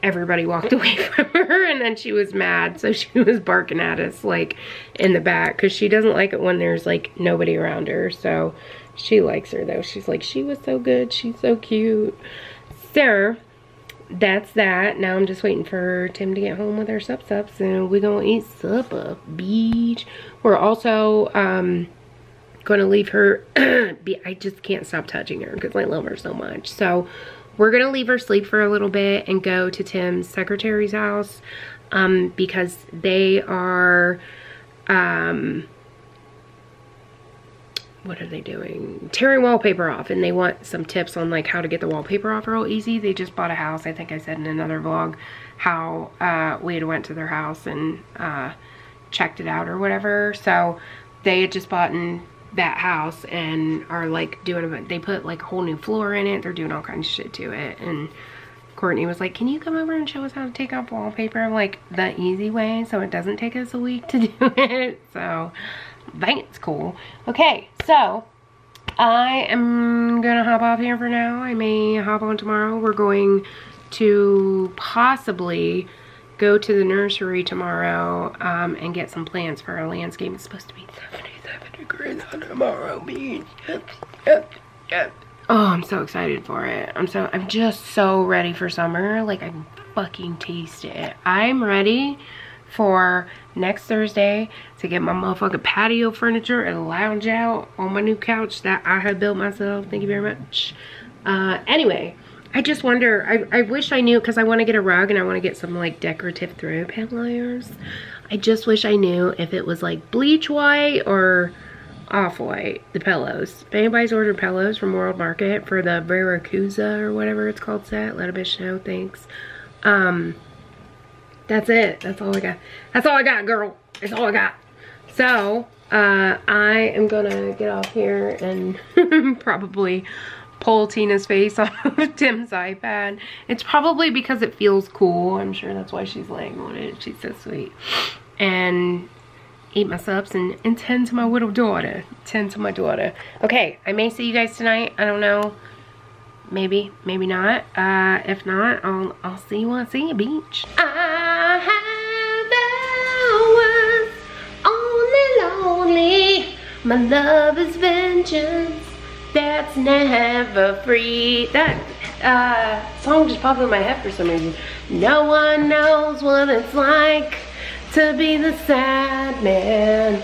everybody walked away from her, and then she was mad, so she was barking at us like in the back, because she doesn't like it when there's like nobody around her. So she likes her though. She's like, she was so good, she's so cute. So that's that. Now I'm just waiting for Tim to get home with our sups, and we're gonna eat supper, beach. We're also gonna leave her I just can't stop touching her because I love her so much. So we're gonna leave her sleep for a little bit and go to Tim's secretary's house, because they are what what are they doing? Tearing wallpaper off, and they want some tips on like how to get the wallpaper off real easy. They just bought a house. I think I said in another vlog how we had went to their house and checked it out or whatever. So they had just bought in that house and are like doing they put like a whole new floor in it. They're doing all kinds of shit to it. And Courtney was like, can you come over and show us how to take off wallpaper? I'm like, the easy way so it doesn't take us a week to do it. So that's cool. Okay, so I am gonna hop off here for now. I may hop on tomorrow. We're going to possibly go to the nursery tomorrow and get some plants for our landscape. It's supposed to be 77 degrees on tomorrow, beach. Yep. Oh, I'm so excited for it. I'm just so ready for summer. Like, I can fucking taste it. I'm ready for next Thursday to get my motherfucking patio furniture and lounge out on my new couch that I have built myself. Thank you very much. Anyway, I just wonder, I wish I knew, because I want to get a rug and I want to get some like decorative throw pillows. I just wish I knew if it was like bleach white or off-white, the pillows. If anybody's ordered pillows from World Market for the Barracuda or whatever it's called set, let a bitch know, thanks. That's it. That's all I got. That's all I got, girl. That's all I got. So, I am gonna get off here and probably pull Tina's face off of Tim's iPad. It's probably because it feels cool. I'm sure that's why she's laying on it. She's so sweet. And eat my subs and tend to my little daughter. Tend to my daughter. Okay, I may see you guys tonight. I don't know. Maybe, maybe not. If not, I'll see you when I see you, beach. I have hours only lonely. My love is vengeance. That's never free. That song just popped in my head for some reason. No one knows what it's like to be the sad man,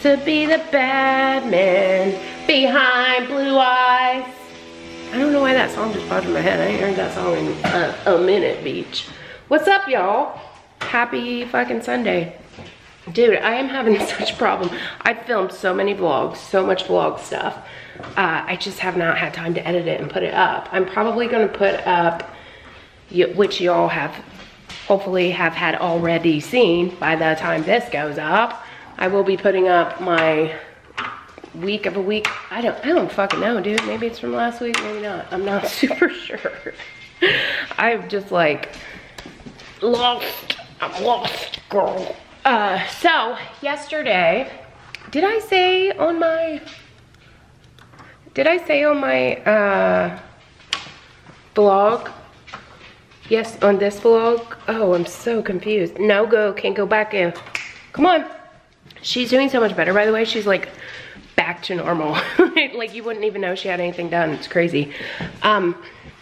to be the bad man behind blue eyes. I don't know why that song just popped in my head. I ain't heard that song in a minute, beach. What's up, y'all? Happy fucking Sunday. Dude, I am having such a problem. I've filmed so many vlogs, so much vlog stuff. I just have not had time to edit it and put it up. I'm probably gonna put up, which y'all have hopefully have had already seen by the time this goes up. I will be putting up my week of a week. I don't fucking know, dude. Maybe it's from last week, maybe not. I'm not super sure. I'm just like lost. I'm lost, girl. So yesterday, did I say on my vlog? Yes, on this vlog. Oh, I'm so confused. No go, can't go back in. Come on. She's doing so much better, by the way. She's like back to normal. Like you wouldn't even know she had anything done. It's crazy.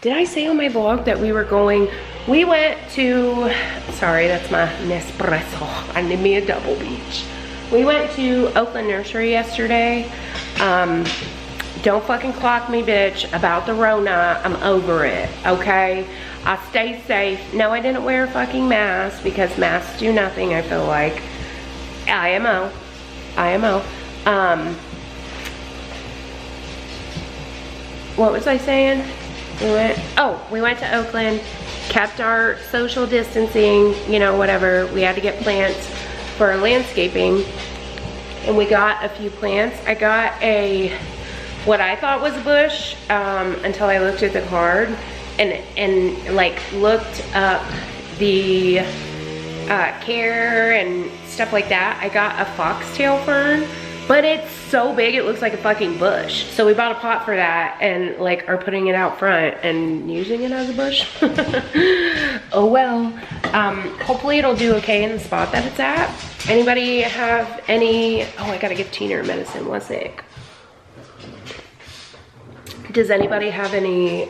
Did I say on my vlog that we went to, sorry, that's my Nespresso. I need me a double, beach. We went to Oakland Nursery yesterday. Don't fucking clock me, bitch, about the Rona. I'm over it, okay? I stay safe. No, I didn't wear a fucking mask because masks do nothing, I feel like. IMO. What was I saying? We went to Oakland, kept our social distancing, you know, whatever. We had to get plants for our landscaping, and we got a few plants. I got what I thought was a bush until I looked at the card and like looked up the care and stuff like that. I got a foxtail fern, but it's so big it looks like a fucking bush. So we bought a pot for that and like are putting it out front and using it as a bush. Oh well. Hopefully it'll do okay in the spot that it's at. Anybody have any, oh, I gotta give Tina her medicine, 1 sec. Does anybody have any,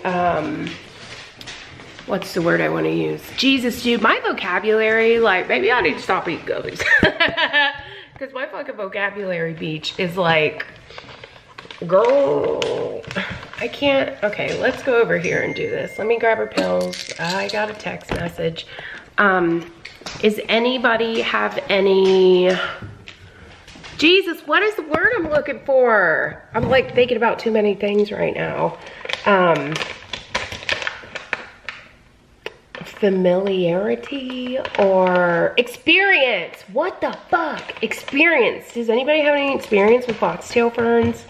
what's the word I want to use? Jesus, dude, my vocabulary, like, maybe I need to stop eating gummies. Because my fucking vocabulary, beach, is like, girl, I can't. Okay, let's go over here and do this. Let me grab her pills. I got a text message. Is anybody have any Jesus, what is the word I'm looking for? I'm like thinking about too many things right now. Familiarity or experience. What the fuck? Experience. Does anybody have any experience with foxtail ferns?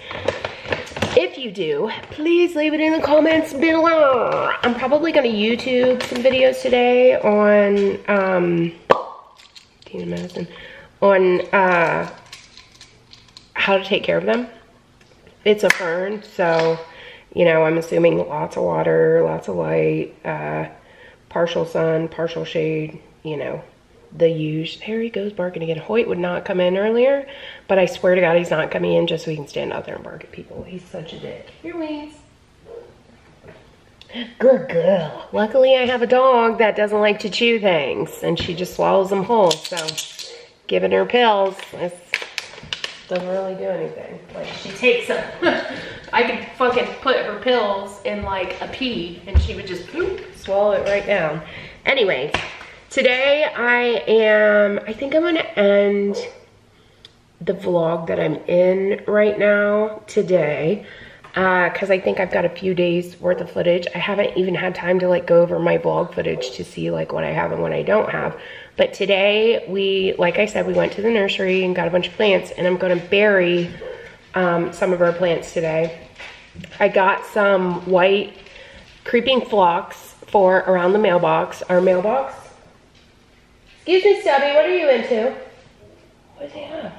If you do, please leave it in the comments below. I'm probably gonna YouTube some videos today on how to take care of them. It's a fern, so you know, I'm assuming lots of water, lots of light, partial sun, partial shade, you know, the usual. There he goes barking again. Hoyt would not come in earlier, but I swear to God he's not coming in just so he can stand out there and bark at people. He's such a dick. Here, Weeds. Good girl. Luckily I have a dog that doesn't like to chew things, and she just swallows them whole, so giving her pills doesn't really do anything. Like, she takes them. I could fucking put her pills in like a pea and she would just swallow it right down. Anyways, today I think I'm gonna end the vlog that I'm in right now today, because I think I've got a few days worth of footage. I haven't even had time to like go over my vlog footage to see like what I have and what I don't have. But today like I said, we went to the nursery and got a bunch of plants, and I'm gonna bury some of our plants today. I got some white creeping phlox for around the mailbox. Our mailbox. Excuse me, Stubby, what are you into? What does he have?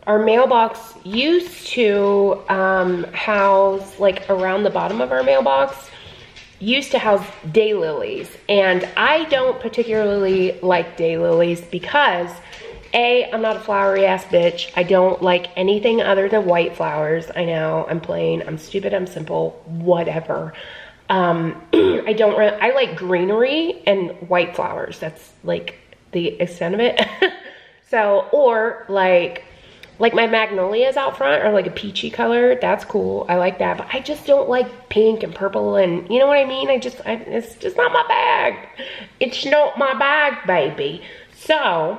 Our mailbox used to house, like around the bottom of our mailbox, used to house daylilies. And I don't particularly like daylilies because A, I'm not a flowery ass bitch. I don't like anything other than white flowers. I know, I'm plain, I'm stupid, I'm simple, whatever. I like greenery and white flowers. That's like the extent of it. So, or like my magnolias out front are like a peachy color. That's cool. I like that. But I just don't like pink and purple, and you know what I mean? It's just not my bag. It's not my bag, baby. So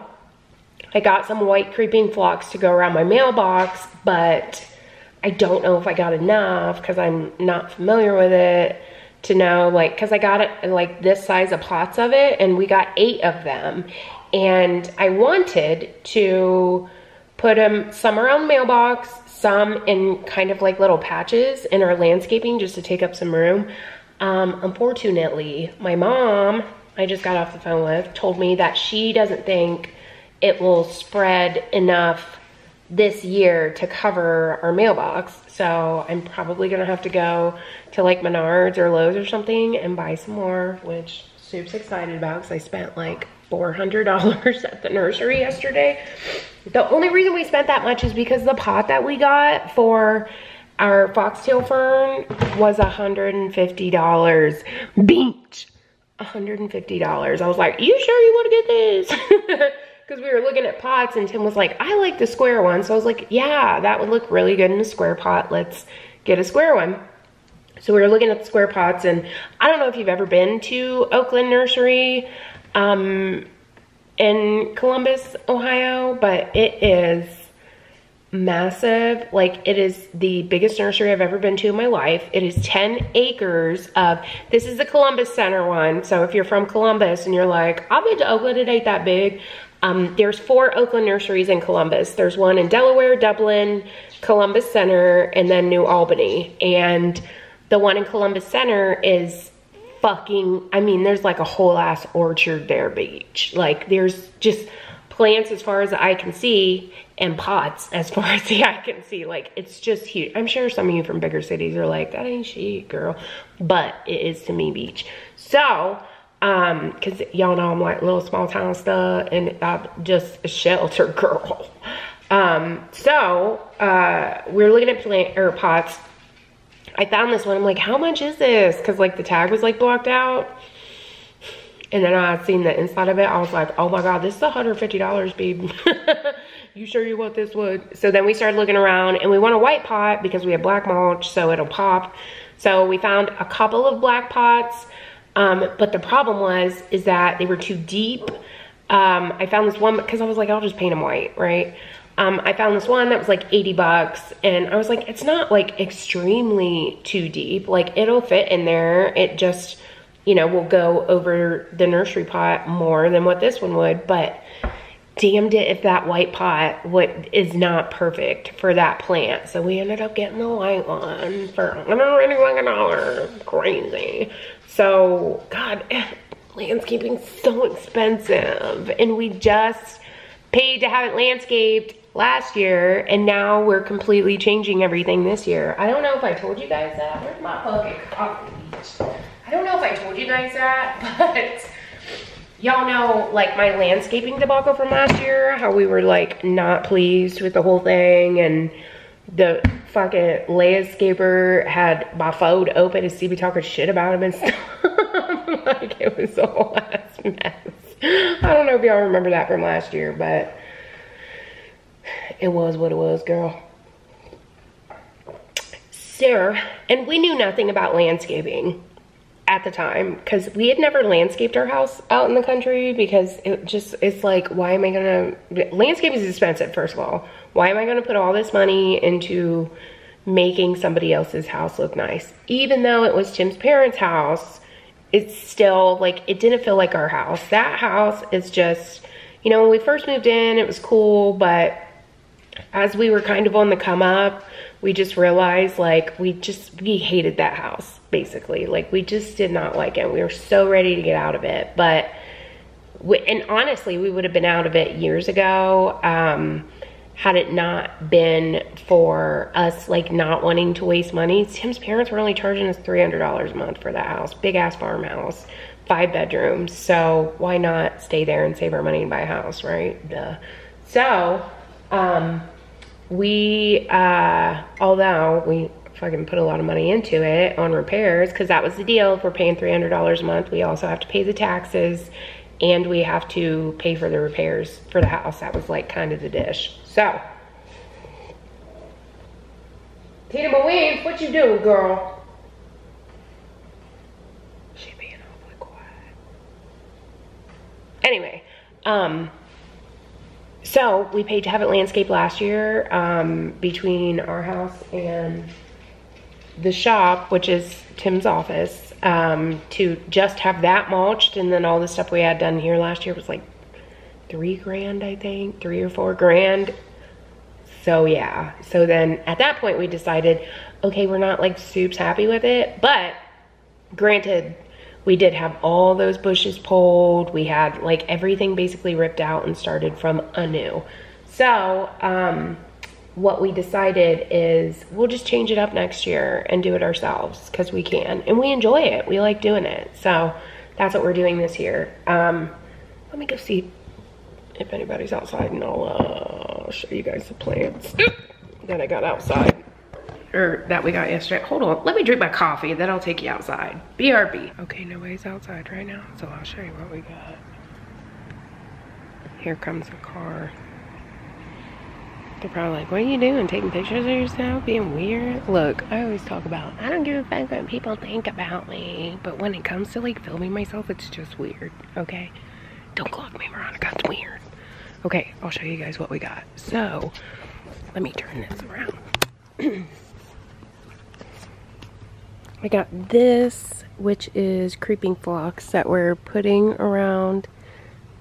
I got some white creeping phlox to go around my mailbox, but I don't know if I got enough because I'm not familiar with it to know, like, because I got it like this size of pots of it, and we got 8 of them. And I wanted to put them some around the mailbox, some in kind of like little patches in our landscaping just to take up some room. Unfortunately, my mom, I just got off the phone with, told me that she doesn't think it will spread enough this year to cover our mailbox. So I'm probably gonna have to go to like Menards or Lowe's or something and buy some more, which Soup's excited about because I spent like $400 at the nursery yesterday. The only reason we spent that much is because the pot that we got for our foxtail fern was $150. Beach, $150. I was like, you sure you want to get this? Because we were looking at pots and Tim was like, I like the square one. So I was like, yeah, that would look really good in a square pot. Let's get a square one. So we were looking at the square pots, and I don't know if you've ever been to Oakland Nursery in Columbus, Ohio, but it is massive. Like, it is the biggest nursery I've ever been to in my life. It is 10 acres of, this is the Columbus Center one. So if you're from Columbus and you're like, I've been to Oakland, it ain't that big. There's 4 Oakland nurseries in Columbus. There's one in Delaware, Dublin, Columbus Center, and then New Albany. And the one in Columbus Center is fucking, I mean, there's like a whole ass orchard there, beach. Like, there's just plants as far as the eye can see and pots as far as the eye can see. Like, it's just huge. I'm sure some of you from bigger cities are like, that ain't shit, girl. But it is to me, beach. So, because y'all know I'm like little small town stuff, and I'm just a shelter girl. We're looking at plant or pots. I found this one. I'm like, how much is this? Because like the tag was like blocked out. And then I seen the inside of it. I was like, oh my God, this is $150, babe. You sure you want this wood? So then we started looking around, and we want a white pot because we have black mulch, so it'll pop. So we found a couple of black pots. But the problem is that they were too deep. I found this one because I was like, I'll just paint them white, right? I found this one that was like 80 bucks, and I was like, it's not like extremely too deep. Like, it'll fit in there. It just, you know, will go over the nursery pot more than what this one would, but damned it if that white pot is not perfect for that plant. So we ended up getting the white one for $121. Crazy. So, God, landscaping's so expensive, and we just paid to have it landscaped last year, and now we're completely changing everything this year. I don't know if I told you guys that. Where's my fucking coffee? I don't know if I told you guys that, but y'all know, like, my landscaping debacle from last year, how we were like not pleased with the whole thing, and the fucking landscaper had my phone open to see me talking shit about him and stuff. Like, it was a whole ass mess. I don't know if y'all remember that from last year, but it was what it was, girl. Sarah, and we knew nothing about landscaping at the time, because we had never landscaped our house out in the country, because it's like, why am I gonna, landscaping is expensive, first of all. Why am I gonna put all this money into making somebody else's house look nice? Even though it was Tim's parents' house, it's still like, it didn't feel like our house. That house is just, you know, when we first moved in, it was cool, but as we were kind of on the come up, we just realized, like, we hated that house, basically. Like, we just did not like it. We were so ready to get out of it. But, and honestly, we would have been out of it years ago, had it not been for us, like, not wanting to waste money. Tim's parents were only charging us $300 a month for that house. Big ass farmhouse, 5 bedrooms. So why not stay there and save our money and buy a house, right? Duh. So, although we fucking put a lot of money into it on repairs, because that was the deal. If we're paying $300 a month, we also have to pay the taxes, and we have to pay for the repairs for the house. That was like kind of the dish. So, Tina Louise, what you doing, girl? She being awfully quiet. Anyway, so we paid to have it landscaped last year, between our house and the shop, which is Tim's office, to just have that mulched, and then all the stuff we had done here last year was like $3 grand, I think, $3 or $4 grand. So yeah, so then at that point we decided, okay, we're not like soups happy with it, but granted, we did have all those bushes pulled. We had like everything basically ripped out and started from anew. So what we decided is we'll just change it up next year and do it ourselves, because we can, and we enjoy it. We like doing it. So that's what we're doing this year. Let me go see if anybody's outside, and I'll show you guys the plants that I got outside, or that we got yesterday. Hold on, let me drink my coffee, then I'll take you outside. BRB. Okay, nobody's outside right now, so I'll show you what we got. Here comes a car. They're probably like, what are you doing? Taking pictures of yourself? Being weird? Look, I always talk about, I don't give a fuck what people think about me, but when it comes to like filming myself, it's just weird, okay? Don't clock me, Veronica, it's weird. Okay, I'll show you guys what we got. So, let me turn this around. I got this, which is creeping phlox that we're putting around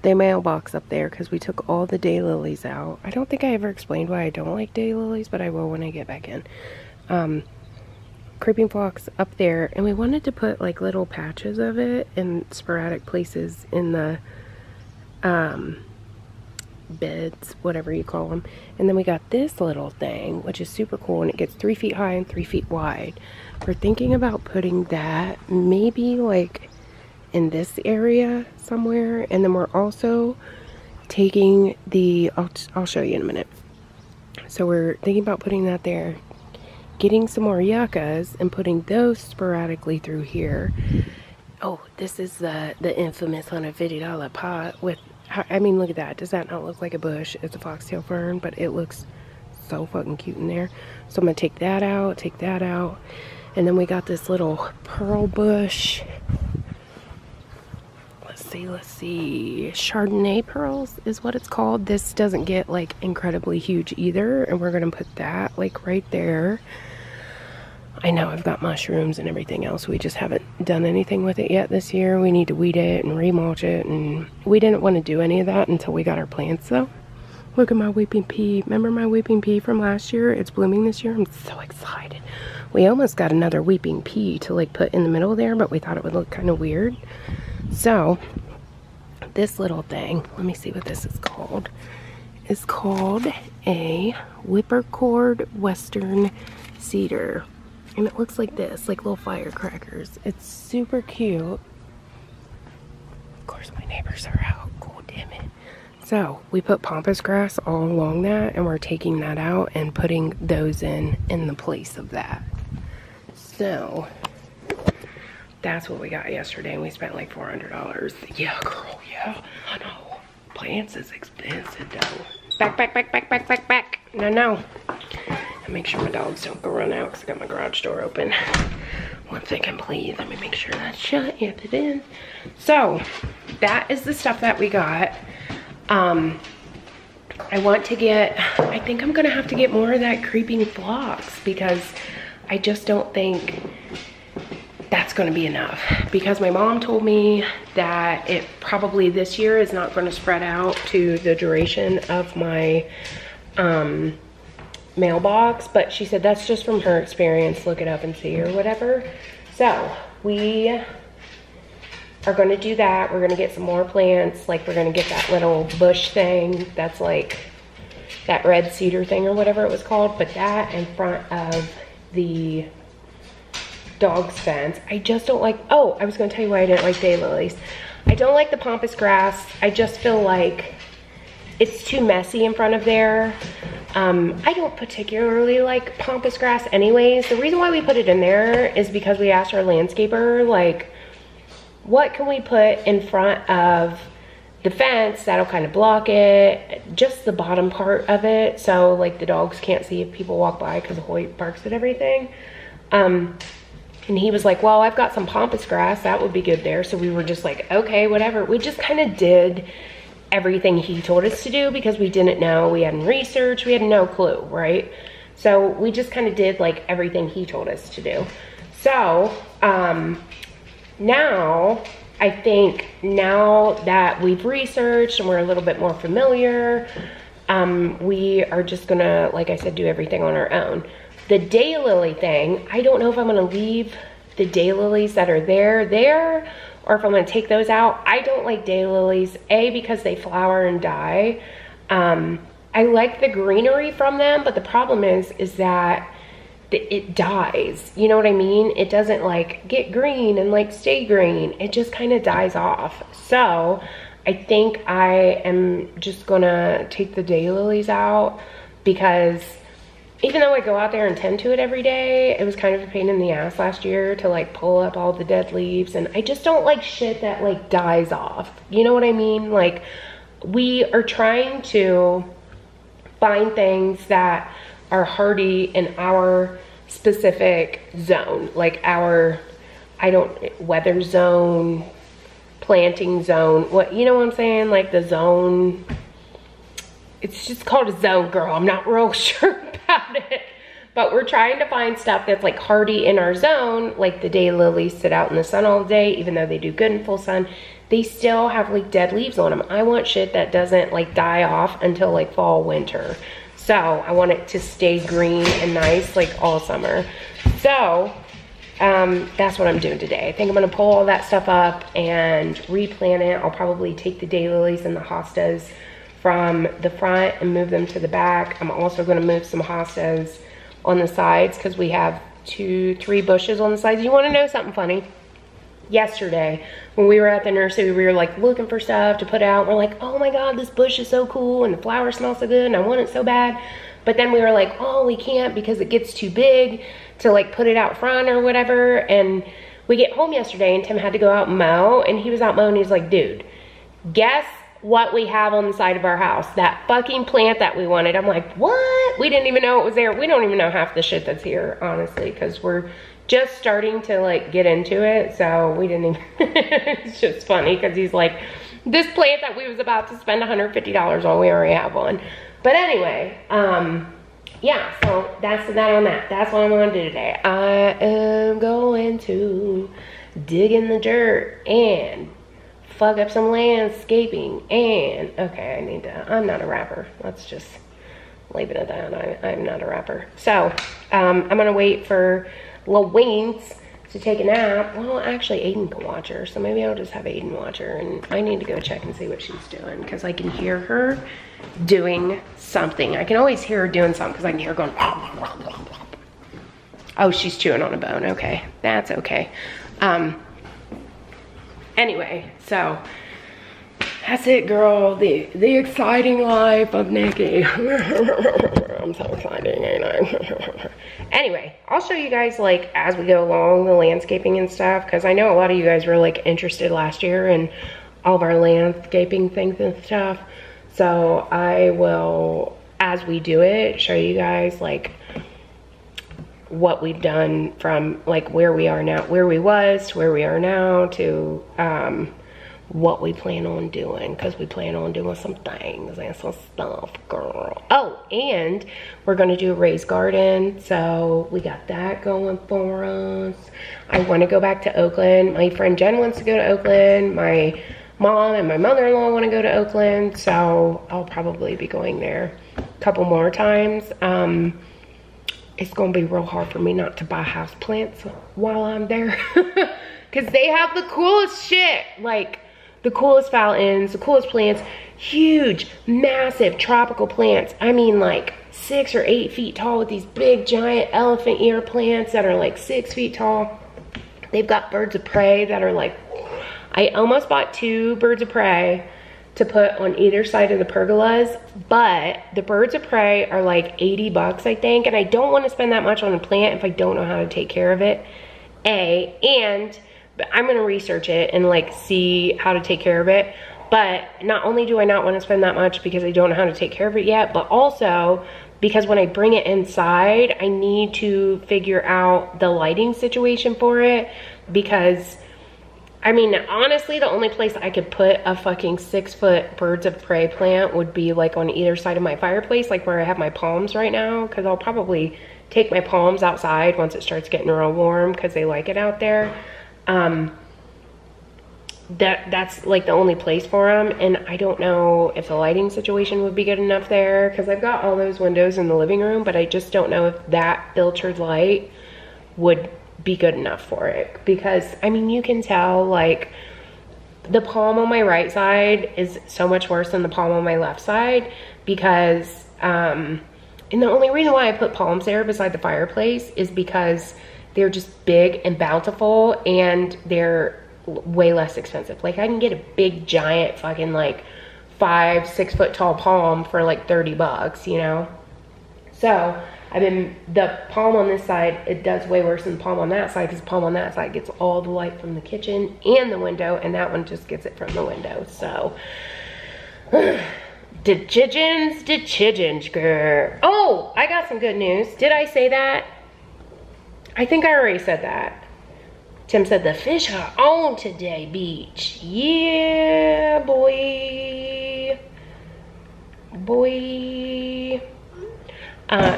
the mailbox up there, because we took all the daylilies out. I don't think I ever explained why I don't like daylilies, but I will when I get back in. Creeping phlox up there, and we wanted to put like little patches of it in sporadic places in the beds, whatever you call them. And then we got this little thing, which is super cool, and it gets 3 feet high and 3 feet wide. We're thinking about putting that maybe like in this area somewhere, and then we're also taking the, I'll show you in a minute. So we're thinking about putting that there, getting some more yuccas and putting those sporadically through here. Oh, this is the infamous $150 pot with, I mean, look at that. Does that not look like a bush? It's a foxtail fern, but it looks so fucking cute in there. So I'm gonna take that out, and then we got this little pearl bush. Let's let's see. Chardonnay pearls is what it's called. This doesn't get like incredibly huge either, and we're gonna put that like right there. I know I've got mushrooms and everything else. We just haven't done anything with it yet this year. We need to weed it and remulch it, and we didn't want to do any of that until we got our plants though. Look at my weeping pea. Remember my weeping pea from last year? It's blooming this year. I'm so excited. We almost got another weeping pea to like put in the middle there, but we thought it would look kind of weird. So this little thing, let me see what this is called. It's called a whippoorwill western cedar. And it looks like this, like little firecrackers. It's super cute. Of course my neighbors are out. God damn it. So we put pampas grass all along that, and we're taking that out and putting those in the place of that. So that's what we got yesterday, and we spent like $400. Yeah, girl, yeah, I know. Plants is expensive though. Back. No. And make sure my dogs don't go run out because I got my garage door open. One second, please. Let me make sure that's shut. Yep, it is. So that is the stuff that we got. I want to get, I think I'm gonna have to get more of that creeping phlox because I just don't think that's gonna be enough. Because my mom told me that it probably this year is not gonna spread out to the duration of my mailbox, but she said that's just from her experience. Look it up and see or whatever. So we are going to do that. We're going to get some more plants. Like we're going to get that little bush thing that's like that red cedar thing or whatever it was called. Put that in front of the dog's fence. I just don't like, oh, I was going to tell you why I didn't like daylilies. I don't like the pampas grass. I just feel like it's too messy in front of there. I don't particularly like pampas grass anyways. The reason why we put it in there is because we asked our landscaper, like, what can we put in front of the fence that'll kind of block it, just the bottom part of it, so like the dogs can't see if people walk by because Hoyt barks at everything. And he was like, well, I've got some pampas grass, that would be good there. So we were just like, okay, whatever. We just kind of did everything he told us to do because we didn't know, we hadn't researched, we had no clue, right? So we just kind of did like everything he told us to do. So now I think now that we've researched and we're a little bit more familiar, we are just gonna, like I said, do everything on our own. The daylily thing, I don't know if I'm gonna leave the daylilies that are there, or if I'm gonna take those out. I don't like daylilies, A, because they flower and die. I like the greenery from them, but the problem is that it dies. You know what I mean? It doesn't like get green and like stay green. It just kind of dies off. So I think I am just gonna take the daylilies out because even though I go out there and tend to it every day, it was kind of a pain in the ass last year to like pull up all the dead leaves, and I just don't like shit that like dies off. You know what I mean? Like we are trying to find things that are hardy in our specific zone, like our, weather zone, planting zone, what, you know what I'm saying? Like the zone, it's just called a zone, girl. I'm not real sure about it, but we're trying to find stuff that's like hardy in our zone. Like the daylilies sit out in the sun all day, even though they do good in full sun, they still have like dead leaves on them. I want shit that doesn't like die off until like fall, winter. So I want it to stay green and nice like all summer. So that's what I'm doing today. I think I'm gonna pull all that stuff up and replant it. I'll probably take the daylilies and the hostas from the front and move them to the back. I'm also gonna move some hostas on the sides because we have 2-3 bushes on the sides. You wanna know something funny? Yesterday, when we were at the nursery, we were like looking for stuff to put out. We're like, oh my God, this bush is so cool and the flowers smell so good and I want it so bad. But then we were like, oh, we can't because it gets too big to like put it out front or whatever. And we get home yesterday and Tim had to go out and mow, and he was out mowing. He's like, dude, guess what we have on the side of our house. That fucking plant that we wanted. I'm like, what? We didn't even know it was there. We don't even know half the shit that's here, honestly, because we're just starting to like get into it. So we didn't even, it's just funny because he's like, this plant that we was about to spend $150 on, we already have one. But anyway, yeah, so that's that on that. That's what I'm gonna do today. I am going to dig in the dirt and fuck up some landscaping. And okay, I'm not a rapper. Let's just leave it at that. I'm not a rapper. So I'm gonna wait for Lavender to take a nap. Well, actually Aiden can watch her, so maybe I'll just have Aiden watch her. And I need to go check and see what she's doing, because I can hear her doing something. I can always hear her doing something because I can hear her going. Oh, she's chewing on a bone. Okay, that's okay. Anyway, so that's it, girl. The exciting life of Nikki. I'm so excited, ain't I? Anyway, I'll show you guys like as we go along the landscaping and stuff, because I know a lot of you guys were like interested last year in all of our landscaping things and stuff. So I will, as we do it, show you guys like what we've done from like where we are now, where we was to where we are now, to what we plan on doing, because we plan on doing some things and some stuff, girl. Oh, and we're gonna do a raised garden, so we got that going for us. I want to go back to Oakland. My friend Jen wants to go to Oakland. My mom and my mother-in-law want to go to Oakland, so I'll probably be going there a couple more times. It's gonna be real hard for me not to buy house plants while I'm there, because they have the coolest shit, like the coolest fountains, the coolest plants, huge, massive tropical plants. I mean like 6 or 8 feet tall, with these big giant elephant ear plants that are like 6 feet tall. They've got birds of prey that are like, I almost bought 2 birds of prey to put on either side of the pergolas, but the birds of prey are like 80 bucks, I think, and I don't want to spend that much on a plant if I don't know how to take care of it. And I'm gonna research it and like see how to take care of it. But not only do I not want to spend that much because I don't know how to take care of it yet, but also because when I bring it inside, I need to figure out the lighting situation for it, because I mean, honestly, the only place I could put a fucking 6-foot birds of prey plant would be like on either side of my fireplace, like where I have my palms right now, because I'll probably take my palms outside once it starts getting real warm, because they like it out there. That's like the only place for them, and I don't know if the lighting situation would be good enough there, because I've got all those windows in the living room, but I just don't know if that filtered light would be good enough for it. Because I mean, you can tell like the palm on my right side is so much worse than the palm on my left side, because and the only reason why I put palms there beside the fireplace is because they're just big and bountiful, and they're way less expensive. Like I can get a big giant fucking like 5-6 foot tall palm for like 30 bucks, you know? So I mean, the palm on this side, it does way worse than the palm on that side, because the palm on that side gets all the light from the kitchen and the window, and that one just gets it from the window. So decisions, girl. Oh, I got some good news. Did I say that? I think I already said that. Tim said the fish are on today, beach. Yeah, boy. Boy.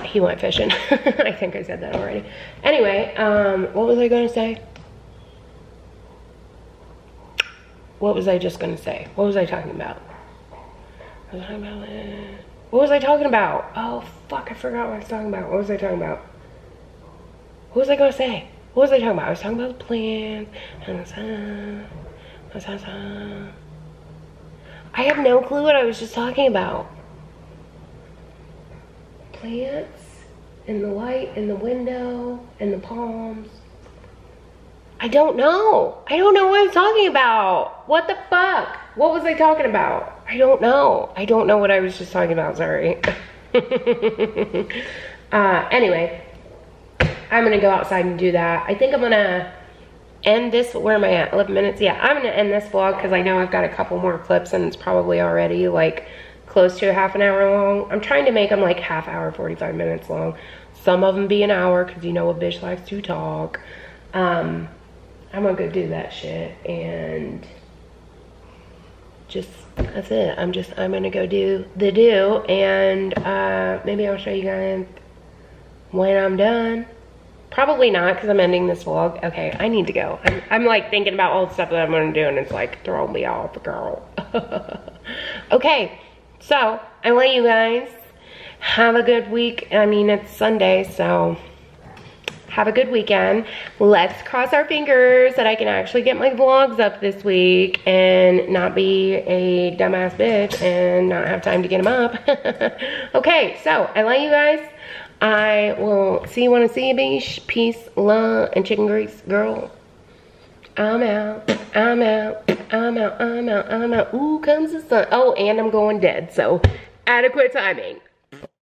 He went fishing. I think I said that already. Anyway, what was I gonna say? What was I just gonna say? What was I talking about? What was I talking about? Oh, fuck, I forgot what I was talking about. What was I talking about? What was I gonna say? What was I talking about? I was talking about the plants. I have no clue what I was just talking about. Plants, and the light, and the window, and the palms. I don't know. I don't know what I'm talking about. What the fuck? What was I talking about? I don't know. I don't know what I was just talking about, sorry. Anyway, I'm gonna go outside and do that. I think I'm gonna end this. Where am I at? 11 minutes. Yeah, I'm gonna end this vlog because I know I've got a couple more clips and it's probably already like close to a half an hour long. I'm trying to make them like half hour, 45 minutes long. Some of them be an hour because you know a bitch likes to talk. I'm gonna go do that shit and just, that's it. I'm gonna go do the do, and maybe I'll show you guys when I'm done. Probably not, because I'm ending this vlog. Okay, I need to go. I'm like thinking about all the stuff that I'm gonna do, and it's like throwing me off, girl. Okay, so I let you guys have a good week. I mean, it's Sunday, so have a good weekend. Let's cross our fingers that I can actually get my vlogs up this week and not be a dumbass bitch and not have time to get them up. Okay, so I love you guys. I will see you when I see you, beeeech. Peace, love, and chicken grease, girl. I'm out, I'm out, I'm out, I'm out, I'm out. Ooh, comes the sun. Oh, and I'm going dead, so adequate timing.